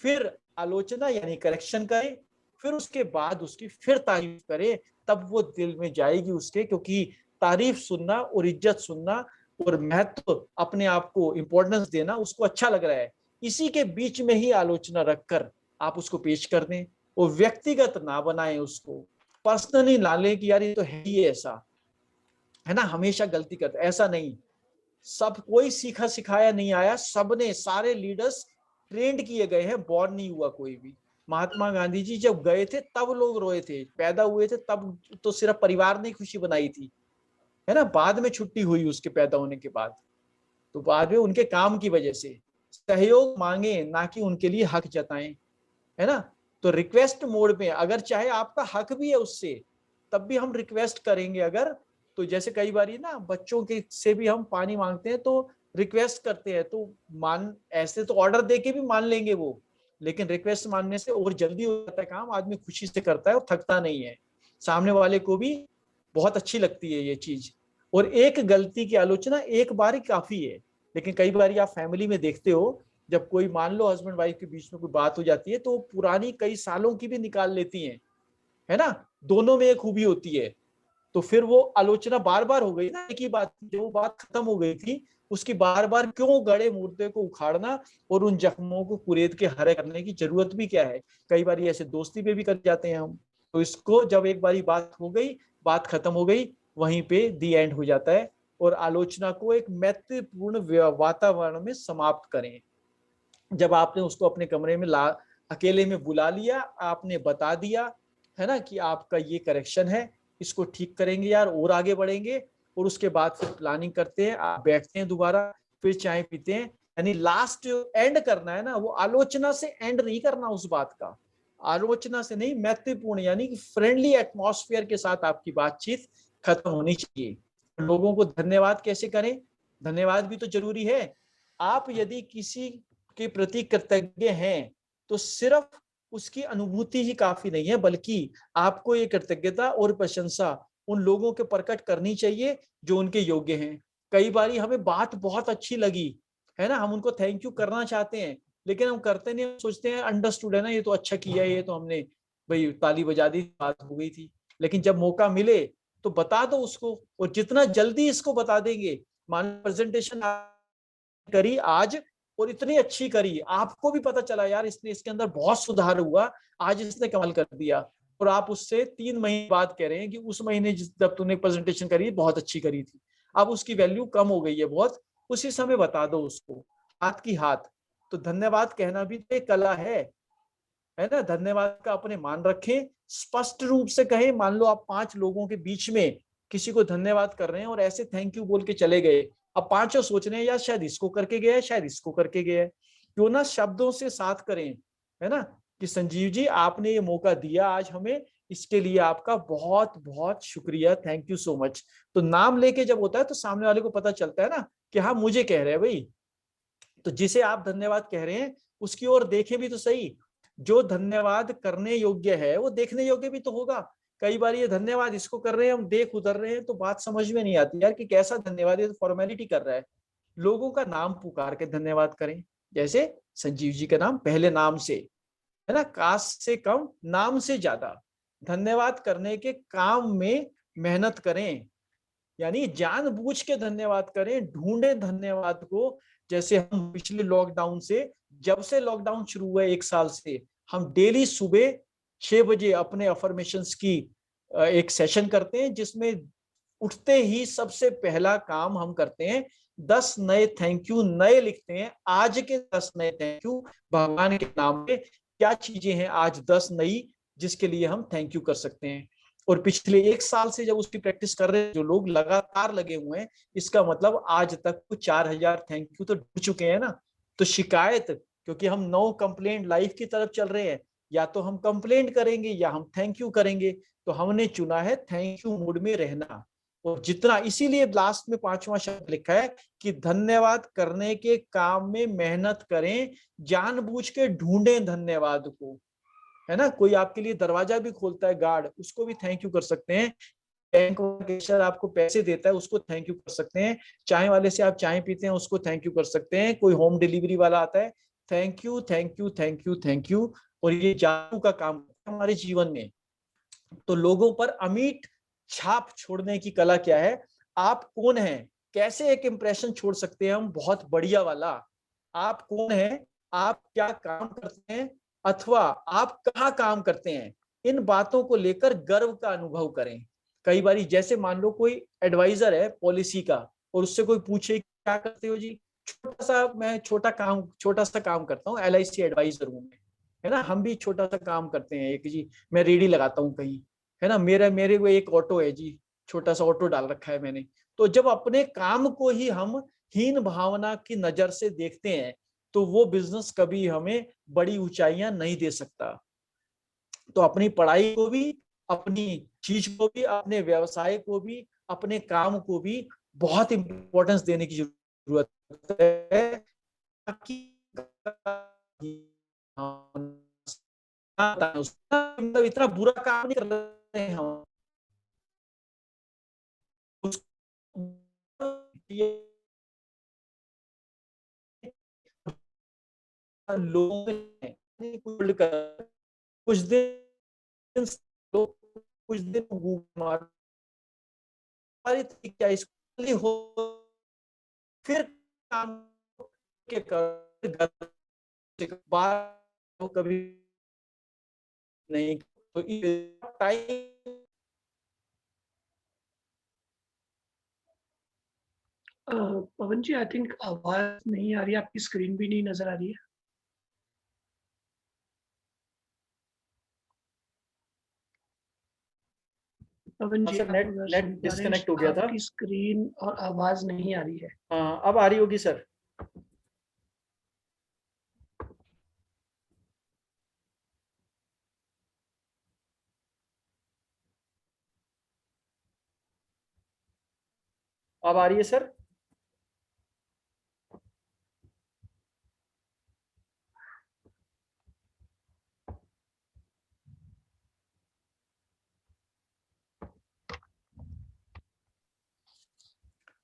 फिर आलोचना यानी करेक्शन करें, फिर उसके बाद उसकी फिर तारीफ करें, तब वो दिल में जाएगी उसके। क्योंकि तारीफ सुनना और इज्जत सुनना और महत्व, अपने आप को इंपॉर्टेंस देना, उसको अच्छा लग रहा है, इसी के बीच में ही आलोचना रखकर आप उसको पेश कर दें। और व्यक्तिगत ना बनाएं, उसको पर्सनली ना लें कि यार ये तो है ही ऐसा, है ना, हमेशा गलती करता, ऐसा नहीं। सब कोई सीखा सिखाया नहीं आया, सबने, सारे लीडर्स ट्रेंड किए गए हैं, बॉर्न नहीं हुआ कोई भी। महात्मा गांधी जी जब गए थे तब लोग रोए थे, पैदा हुए थे तब तो सिर्फ परिवार ने खुशी बनाई थी, है ना, बाद में छुट्टी हुई उसके पैदा होने के बाद। तो बाद में उनके काम की वजह से सहयोग मांगे, ना कि उनके लिए हक जताएं, है ना। तो रिक्वेस्ट मोड में, अगर चाहे आपका हक भी है उससे, तब भी हम रिक्वेस्ट करेंगे। अगर तो जैसे कई बार ना बच्चों के से भी हम पानी मांगते हैं तो रिक्वेस्ट करते हैं, तो मान, ऐसे तो ऑर्डर देके भी मान लेंगे वो, लेकिन रिक्वेस्ट मानने से और जल्दी हो जाता है काम, आदमी खुशी से करता है और थकता नहीं है, सामने वाले को भी बहुत अच्छी लगती है ये चीज। और एक गलती की आलोचना एक बार ही काफी है, लेकिन कई बार आप फैमिली में देखते हो, जब कोई, मान लो हस्बैंड वाइफ के बीच में कोई बात हो जाती है, तो पुरानी कई सालों की भी निकाल लेती हैं, है ना, दोनों में एक खूबी होती है। तो फिर वो आलोचना बार बार हो गई ना, एक ही बात, जो बात खत्म हो गई थी उसकी बार बार क्यों गड़े मुर्दे को उखाड़ना और उन जख्मों को कुरेद के हरे करने की जरूरत भी क्या है? कई बार ऐसे दोस्ती पे भी कर जाते हैं हम। तो इसको, जब एक बारी बात हो गई, बात खत्म हो गई, वहीं पे दी एंड हो जाता है। और आलोचना को एक मैत्रीपूर्ण वातावरण में समाप्त करें। जब आपने उसको अपने कमरे में ला, अकेले में बुला लिया, आपने बता दिया, है ना, कि आपका ये करेक्शन है, इसको ठीक करेंगे यार और आगे बढ़ेंगे। और उसके बाद फिर प्लानिंग करते हैं, आप बैठते हैं दोबारा, फिर चाय पीते हैं। यानी लास्ट एंड करना है ना, वो आलोचना से एंड नहीं करना उस बात का, आलोचना से नहीं, मैत्रीपूर्ण यानी कि फ्रेंडली एटमॉस्फेयर के साथ आपकी बातचीत खत्म होनी चाहिए। लोगों को धन्यवाद कैसे करें? धन्यवाद भी तो जरूरी है। आप यदि किसी के प्रति कृतज्ञ हैं तो सिर्फ उसकी अनुभूति ही काफी नहीं है, बल्कि आपको ये कृतज्ञता और प्रशंसा उन लोगों के प्रकट करनी चाहिए जो उनके योग्य हैं। कई बारी हमें बात बहुत अच्छी लगी, है ना, हम उनको थैंक यू करना चाहते हैं, लेकिन हम करते नहीं, हम सोचते हैं अंडरस्टूड है ना, ये तो अच्छा किया है, ये तो हमने भाई ताली बजा दी, बात हो गई थी। लेकिन जब मौका मिले तो बता दो उसको, और जितना जल्दी इसको बता देंगे, मान प्रेजेंटेशन करी आज और इतनी अच्छी करी, आपको भी पता चला यार इसने, इसके अंदर बहुत सुधार हुआ, आज इसने कमाल कर दिया, और आप उससे 3 महीने बाद कह रहे हैं कि उस महीने जब तूने प्रेजेंटेशन करी बहुत अच्छी करी थी, अब उसकी वैल्यू कम हो गई है बहुत, उसी समय बता दो उसको, हाथ की हाथ। तो धन्यवाद कहना भी तो एक कला है ना। धन्यवाद का अपने मान रखें, स्पष्ट रूप से कहें। मान लो आप 5 लोगों के बीच में किसी को धन्यवाद कर रहे हैं और ऐसे थैंक यू बोल के चले गए, अब 5 सोच रहे हैं यार शायद इसको करके गया है, शायद इसको करके गया है, क्यों ना शब्दों से साथ करें, है ना, कि संजीव जी आपने ये मौका दिया आज हमें, इसके लिए आपका बहुत बहुत शुक्रिया, थैंक यू सो मच। तो नाम लेके जब होता है तो सामने वाले को पता चलता है ना कि हाँ मुझे कह रहे हैं भाई। तो जिसे आप धन्यवाद कह रहे हैं उसकी ओर देखें भी तो सही, जो धन्यवाद करने योग्य है वो देखने योग्य भी तो होगा। कई बार ये धन्यवाद इसको कर रहे हैं, हम देख उधर रहे हैं, तो बात समझ में नहीं आती यार कि कैसा धन्यवाद, ये तो फॉर्मेलिटी कर रहा है। लोगों का नाम पुकार के धन्यवाद करें, जैसे संजीव जी का नाम पहले नाम से, है ना, कास्ट से कम नाम से ज्यादा। धन्यवाद करने के काम में मेहनत करें, यानी जानबूझ के धन्यवाद करें, ढूंढे धन्यवाद को। जैसे हम पिछले लॉकडाउन से, जब से लॉकडाउन शुरू हुआ 1 साल से, हम डेली सुबह 6 बजे अपने अफर्मेशंस की एक सेशन करते हैं, जिसमें उठते ही सबसे पहला काम हम करते हैं 10 नए थैंक यू नए लिखते हैं। आज के 10 नए थैंक यू भगवान के नाम पे, क्या चीजें हैं आज 10 नई जिसके लिए हम थैंक यू कर सकते हैं। और पिछले 1 साल से जब उसकी प्रैक्टिस कर रहे हैं जो लोग लगातार लगे हुए हैं, इसका मतलब आज तक 4000 थैंक यू तो ढूंढ चुके हैं ना। तो शिकायत क्योंकि हम नो कंप्लेंट लाइफ की तरफ चल रहे हैं, या तो हम कंप्लेंट करेंगे या हम थैंक यू करेंगे। तो हमने चुना है थैंक यू मूड में रहना। और जितना, इसीलिए लास्ट में 5वां शब्द लिखा है कि धन्यवाद करने के काम में मेहनत करें, जानबूझ के ढूंढें धन्यवाद को, है ना। कोई आपके लिए दरवाजा भी खोलता है, गार्ड, उसको भी थैंक यू कर सकते हैं। बैंक कैशियर आपको पैसे देता है, उसको थैंक यू कर सकते हैं। चाय वाले से आप चाय पीते हैं, उसको थैंक यू कर सकते हैं। कोई होम डिलीवरी वाला आता है, thank you thank you thank you thank you. और ये जादू का काम है हमारे जीवन में। तो लोगों पर अमिट छाप छोड़ने की कला क्या है? आप कौन हैं, कैसे एक इंप्रेशन छोड़ सकते हैं हम बहुत बढ़िया वाला। आप कौन हैं, आप क्या काम करते हैं, अथवा आप कहाँ काम करते हैं, इन बातों को लेकर गर्व का अनुभव करें। कई बार जैसे मान लो कोई एडवाइजर है पॉलिसी का, और उससे कोई पूछे क्या करते हो जी, मैं छोटा सा काम करता हूँ, LIC एडवाइजर हूँ मैं, है ना। हम भी छोटा सा काम करते हैं, एक जी मैं रेडी लगाता हूँ कहीं, है ना। मेरे को एक ऑटो है जी, छोटा सा ऑटो डाल रखा है मैंने। तो जब अपने काम को ही हम हीन भावना की नजर से देखते हैं, तो वो बिजनेस कभी हमें बड़ी ऊंचाइयां नहीं दे सकता। तो अपनी पढ़ाई को भी, अपनी चीज को भी, अपने व्यवसाय को भी, अपने काम को भी बहुत इंपॉर्टेंस देने की जरूरत है, ताकि मतलब इतना बुरा काम नहीं कर रहे हैं हम। लोगों में कुछ दिन कुछ दिन मार क्या इसको हो, फिर काम के कर बार कभी नहीं। तो time Pawan ji, I think आवाज नहीं आ रही है, आपकी स्क्रीन भी नहीं नजर आ रही है। पवन जी, सर, आप नेट अगर नेट सुन पा रहे हैं, डिस्कनेक्ट हो गया था। आपकी स्क्रीन और आवाज नहीं आ रही है। हाँ, अब आ रही होगी सर। अब आ रही है सर।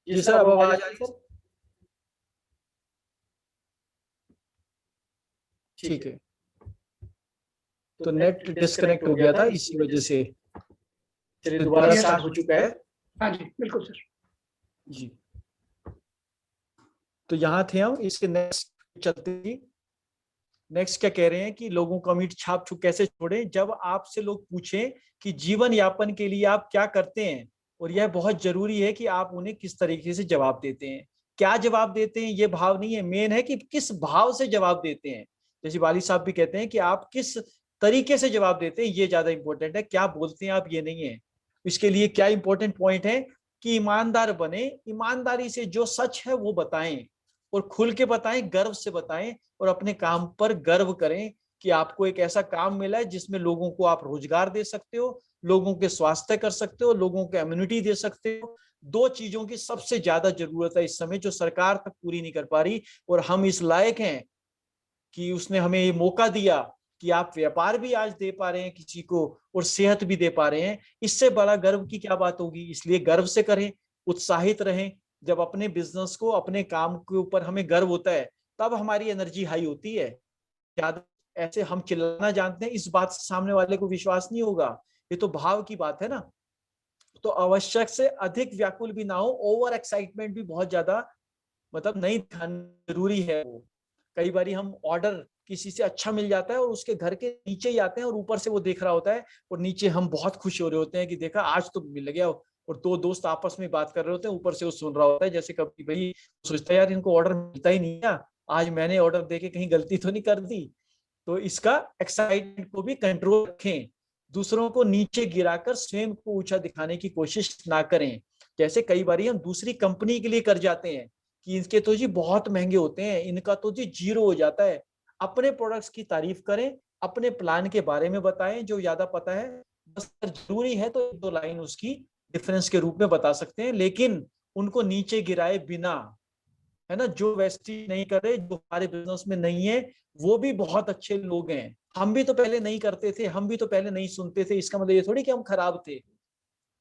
जी सर, अब आवाज आ रही है सर। ठीक है। तो नेट डिस्कनेक्ट हो गया था, इसी वजह से चलिए दोबारा स्टार्ट हो चुका है। हाँ जी, बिल्कुल सर। जी, तो यहाँ थे हम, इसके नेक्स्ट चलते ही। नेक्स्ट क्या कह रहे हैं कि लोगों को अमिट छाप कैसे छोड़ें। जब आपसे लोग पूछें कि जीवन यापन के लिए आप क्या करते हैं, और यह बहुत जरूरी है कि आप उन्हें किस तरीके से जवाब देते हैं। क्या जवाब देते हैं ये भाव नहीं है, मेन है कि किस भाव से जवाब देते हैं। जैसे वाली साहब भी कहते हैं कि आप किस तरीके से जवाब देते हैं, ये ज्यादा इंपॉर्टेंट है, क्या बोलते हैं आप ये नहीं है। इसके लिए क्या इंपॉर्टेंट पॉइंट है कि ईमानदार बने, ईमानदारी से जो सच है वो बताएं, और खुल के बताएं, गर्व से बताएं, और अपने काम पर गर्व करें कि आपको एक ऐसा काम मिला है जिसमें लोगों को आप रोजगार दे सकते हो, लोगों के स्वास्थ्य कर सकते हो, लोगों को इम्यूनिटी दे सकते हो। दो चीजों की सबसे ज्यादा जरूरत है इस समय, जो सरकार तक पूरी नहीं कर पा रही। और हम इस लायक हैं कि उसने हमें ये मौका दिया कि आप व्यापार भी आज दे पा रहे हैं किसी को, और सेहत भी दे पा रहे हैं। इससे बड़ा गर्व की क्या बात होगी। इसलिए गर्व से करें, उत्साहित रहें। जब अपने बिजनेस को, अपने काम के ऊपर हमें गर्व होता है, तब हमारी एनर्जी हाई होती है। ज्यादा ऐसे हम चिल्लाना जानते हैं, इस बात से सामने वाले को विश्वास नहीं होगा। ये तो भाव की बात है ना। तो आवश्यक से अधिक व्याकुल भी ना हो, ओवर एक्साइटमेंट भी बहुत ज्यादा मतलब नहीं दिखाना जरूरी है। वो कई बार हम ऑर्डर किसी से अच्छा मिल जाता है, और उसके घर के नीचे ही आते हैं, और ऊपर से वो देख रहा होता है, और नीचे हम बहुत खुश हो रहे होते हैं कि देखा आज तो मिल गया। और दो दोस्त आपस में बात कर रहे होते हैं, ऊपर से वो सुन रहा होता है, जैसे कभी भाई सोचता है यार इनको ऑर्डर मिलता ही नहीं है, आज मैंने ऑर्डर देके कहीं गलती तो नहीं कर दी। तो इसका एक्साइटमेंट को भी कंट्रोल रखें, दूसरों को नीचे गिराकर स्वयं को ऊंचा दिखाने की कोशिश ना करें। जैसे कई बार हम दूसरी कंपनी के लिए कर जाते हैं कि इनके तो जी बहुत महंगे होते हैं, इनका तो जी जीरो हो जाता है। अपने प्रोडक्ट्स की तारीफ करें, अपने प्लान के बारे में बताएं जो ज्यादा पता है, बस जरूरी है तो 1-2 लाइन उसकी डिफरेंस के रूप में बता सकते हैं, लेकिन उनको नीचे गिराए बिना, है ना, जो वेस्टी नहीं करे, जो हमारे बिजनेस में नहीं है, वो भी बहुत अच्छे लोग हैं, हम भी तो पहले नहीं करते थे, हम भी तो पहले नहीं सुनते थे, इसका मतलब ये थोड़ी कि हम खराब थे।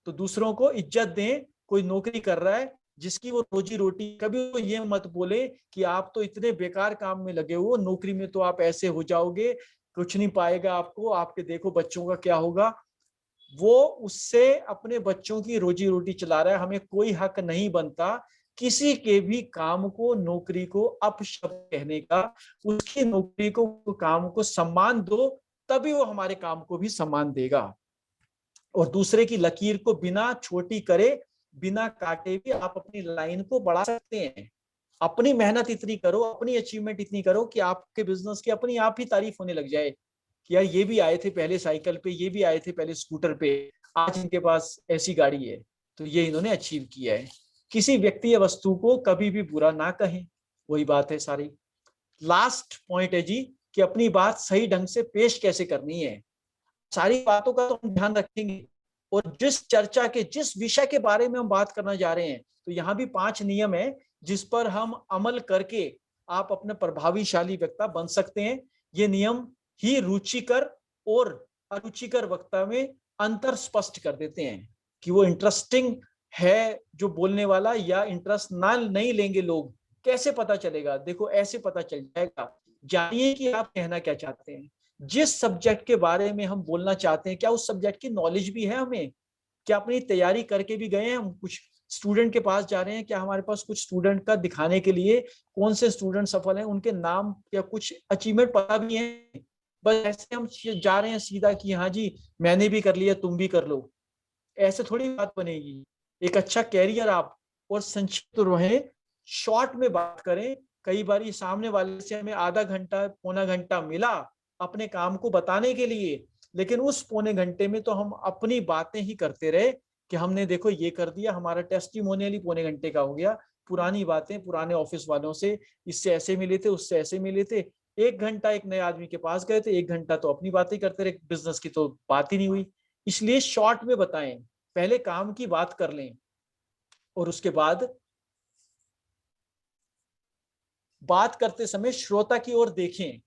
तो दूसरों को इज्जत दें। कोई नौकरी कर रहा है जिसकी वो रोजी रोटी, कभी वो ये मत बोले कि आप तो इतने बेकार काम में लगे हो, नौकरी में तो आप ऐसे हो जाओगे, कुछ नहीं पाएगा आपको, आपके देखो बच्चों का क्या होगा। वो उससे अपने बच्चों की रोजी रोटी चला रहा है। हमें कोई हक नहीं बनता किसी के भी काम को, नौकरी को अपशब्द कहने का। उसकी नौकरी को, काम को सम्मान दो, तभी वो हमारे काम को भी सम्मान देगा। और दूसरे की लकीर को बिना छोटी करे, बिना काटे भी आप अपनी लाइन को बढ़ा सकते हैं। अपनी मेहनत इतनी करो, अपनी अचीवमेंट इतनी करो कि आपके बिजनेस की अपनी आप ही तारीफ होने लग जाए कि यार ये भी आए थे पहले साइकिल पे, ये भी आए थे पहले स्कूटर पे, आज इनके पास ऐसी गाड़ी है, तो ये इन्होंने अचीव किया है। किसी व्यक्ति या वस्तु को कभी भी बुरा ना कहें, वही बात है सारी। लास्ट पॉइंट है जी कि अपनी बात सही ढंग से पेश कैसे करनी है। सारी बातों का तो हम ध्यान रखेंगे, और जिस चर्चा के, जिस विषय के बारे में हम बात करना जा रहे हैं, तो यहाँ भी 5 नियम है जिस पर हम अमल करके आप अपने प्रभावशाली वक्ता बन सकते हैं। ये नियम ही रुचिकर और अरुचिकर वक्ता में अंतर स्पष्ट कर देते हैं कि वो इंटरेस्टिंग है जो बोलने वाला, या इंटरेस्ट ना नहीं लेंगे लोग, कैसे पता चलेगा? देखो ऐसे पता चल जाएगा। जानिए कि आप कहना क्या चाहते हैं, जिस सब्जेक्ट के बारे में हम बोलना चाहते हैं, क्या उस सब्जेक्ट की नॉलेज भी है हमें, क्या अपनी तैयारी करके भी गए हैं हम, कुछ स्टूडेंट के पास जा रहे हैं, क्या हमारे पास कुछ स्टूडेंट का दिखाने के लिए, कौन से स्टूडेंट सफल हैं, उनके नाम या कुछ अचीवमेंट पता भी है? बस ऐसे हम जा रहे हैं सीधा कि हाँ जी मैंने भी कर लिया तुम भी कर लो, ऐसे थोड़ी बात बनेगी। एक अच्छा कैरियर आप, और संक्षिप्त रहें, शॉर्ट में बात करें। कई बार सामने वाले से हमें आधा घंटा, पौना घंटा मिला अपने काम को बताने के लिए, लेकिन उस पौने घंटे में तो हम अपनी बातें ही करते रहे कि हमने देखो ये कर दिया, हमारा टेस्टिमोनियल ही पौने घंटे का हो गया, पुरानी बातें, पुराने ऑफिस वालों से, इससे ऐसे मिले थे, उससे ऐसे मिले थे। 1 घंटा एक नए आदमी के पास गए थे, 1 घंटा तो अपनी बातें करते रहे, बिजनेस की तो बात ही नहीं हुई। इसलिए शॉर्ट में बताएं, पहले काम की बात कर लें, और उसके बाद बात करते समय श्रोता की ओर देखें।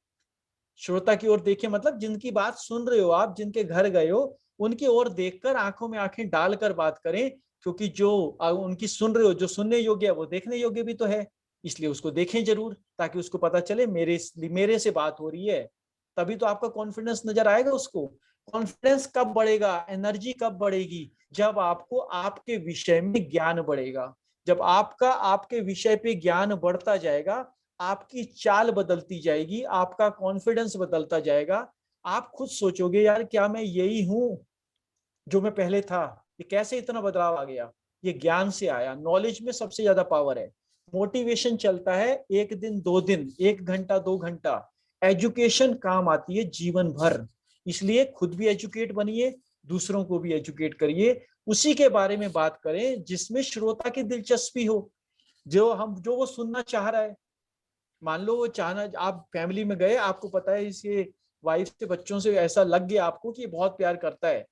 श्रोता की ओर देखें मतलब जिनकी बात सुन रहे हो आप, जिनके घर गए हो, उनकी ओर देखकर आंखों में आंखें डालकर बात करें, क्योंकि जो उनकी सुन रहे हो, जो सुनने योग्य है वो देखने योग्य भी तो है, इसलिए उसको देखें जरूर, ताकि उसको पता चले मेरे से बात हो रही है। तभी तो आपका कॉन्फिडेंस नजर आएगा उसको। कॉन्फिडेंस कब बढ़ेगा, एनर्जी कब बढ़ेगी? जब आपको आपके विषय में ज्ञान बढ़ेगा। जब आपका आपके विषय पे ज्ञान बढ़ता जाएगा, आपकी चाल बदलती जाएगी, आपका कॉन्फिडेंस बदलता जाएगा। आप खुद सोचोगे यार क्या मैं यही हूं जो मैं पहले था? ये कैसे इतना बदलाव आ गया? ये ज्ञान से आया। नॉलेज में सबसे ज्यादा पावर है। मोटिवेशन चलता है 1 दिन 2 दिन, 1 घंटा 2 घंटा। एजुकेशन काम आती है जीवन भर। इसलिए खुद भी एजुकेट बनिए, दूसरों को भी एजुकेट करिए। उसी के बारे में बात करें जिसमें श्रोता की दिलचस्पी हो, जो वो सुनना चाह रहा है। मान लो वो चाहना, आप फैमिली में गए, आपको पता है इसके वाइफ से, बच्चों से ऐसा लग गया आपको कि बहुत प्यार करता है,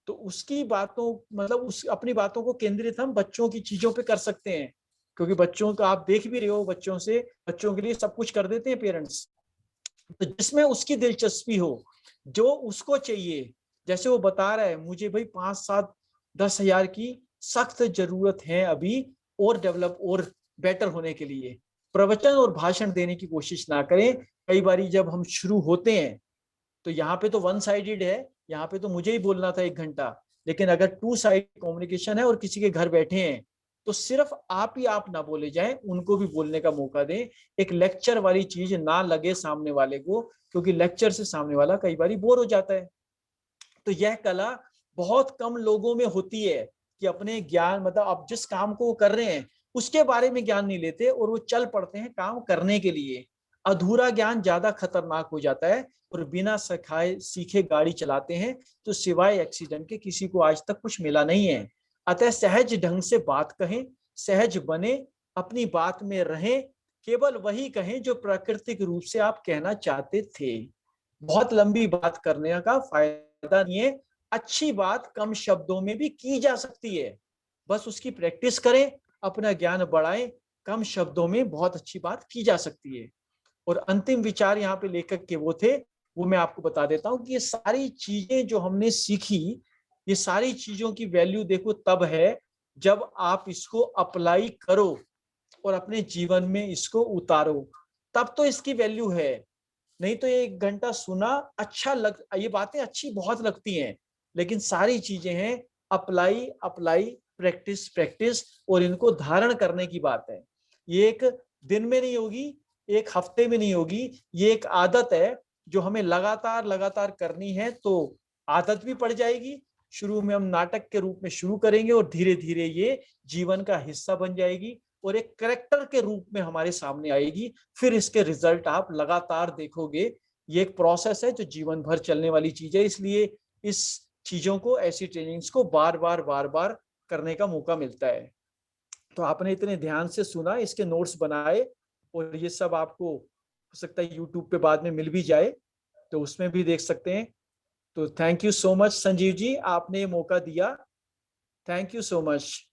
तो उसकी बातों, मतलब उस अपनी बातों को केंद्रित हम बच्चों की चीजों पे कर सकते हैं, क्योंकि बच्चों को आप देख भी रहे हो, बच्चों के लिए सब कुछ कर देते हैं पेरेंट्स। तो जिसमें उसकी दिलचस्पी हो, जो उसको चाहिए, जैसे वो बता रहा है मुझे भाई 5, 7, 10 हजार की सख्त जरूरत है अभी, और डेवलप और बेटर होने के लिए। प्रवचन और भाषण देने की कोशिश ना करें। कई बारी जब हम शुरू होते हैं तो यहाँ पे तो 1 साइडेड है, यहाँ पे तो मुझे ही बोलना था 1 घंटा, लेकिन अगर 2 साइड कम्युनिकेशन है और किसी के घर बैठे हैं, तो सिर्फ आप ही आप ना बोले जाएं, उनको भी बोलने का मौका दें। एक लेक्चर वाली चीज ना लगे सामने वाले को, क्योंकि लेक्चर से सामने वाला कई बार बोर हो जाता है। तो यह कला बहुत कम लोगों में होती है कि अपने ज्ञान, मतलब आप जिस काम को कर रहे हैं उसके बारे में ज्ञान नहीं लेते और वो चल पड़ते हैं काम करने के लिए। अधूरा ज्ञान ज्यादा खतरनाक हो जाता है, और बिना सिखाए सीखे गाड़ी चलाते हैं तो सिवाय एक्सीडेंट के किसी को आज तक कुछ मिला नहीं है। अतः सहज ढंग से बात कहें, सहज बने, अपनी बात में रहें, केवल वही कहें जो प्राकृतिक रूप से आप कहना चाहते थे। बहुत लंबी बात करने का फायदा नहीं है। अच्छी बात कम शब्दों में भी की जा सकती है, बस उसकी प्रैक्टिस करें, अपना ज्ञान बढ़ाएं। कम शब्दों में बहुत अच्छी बात की जा सकती है। और अंतिम विचार यहाँ पे लेखक के वो थे, वो मैं आपको बता देता हूँ कि ये सारी चीजें जो हमने सीखी, ये सारी चीजों की वैल्यू देखो तब है जब आप इसको अप्लाई करो और अपने जीवन में इसको उतारो, तब तो इसकी वैल्यू है। नहीं तो ये 1 घंटा सुना, अच्छा लग, ये बातें अच्छी बहुत लगती हैं, लेकिन सारी चीजें हैं अप्लाई अप्लाई, प्रैक्टिस प्रैक्टिस, और इनको धारण करने की बात है। ये एक दिन में नहीं होगी, एक हफ्ते में नहीं होगी, ये एक आदत है जो हमें लगातार लगातार करनी है। तो आदत भी पड़ जाएगी। शुरू में हम नाटक के रूप में शुरू करेंगे और धीरे धीरे ये जीवन का हिस्सा बन जाएगी और एक कैरेक्टर के रूप में हमारे सामने आएगी। फिर इसके रिजल्ट आप लगातार देखोगे। ये एक प्रोसेस है जो जीवन भर चलने वाली चीज है, इसलिए इस चीजों को, ऐसी ट्रेनिंग्स को बार बार करने का मौका मिलता है। तो आपने इतने ध्यान से सुना, इसके नोट्स बनाए, और ये सब आपको हो सकता है यूट्यूब पे बाद में मिल भी जाए, तो उसमें भी देख सकते हैं। तो thank you so much Sanjeev ji, आपने ये मौका दिया। Thank you so much.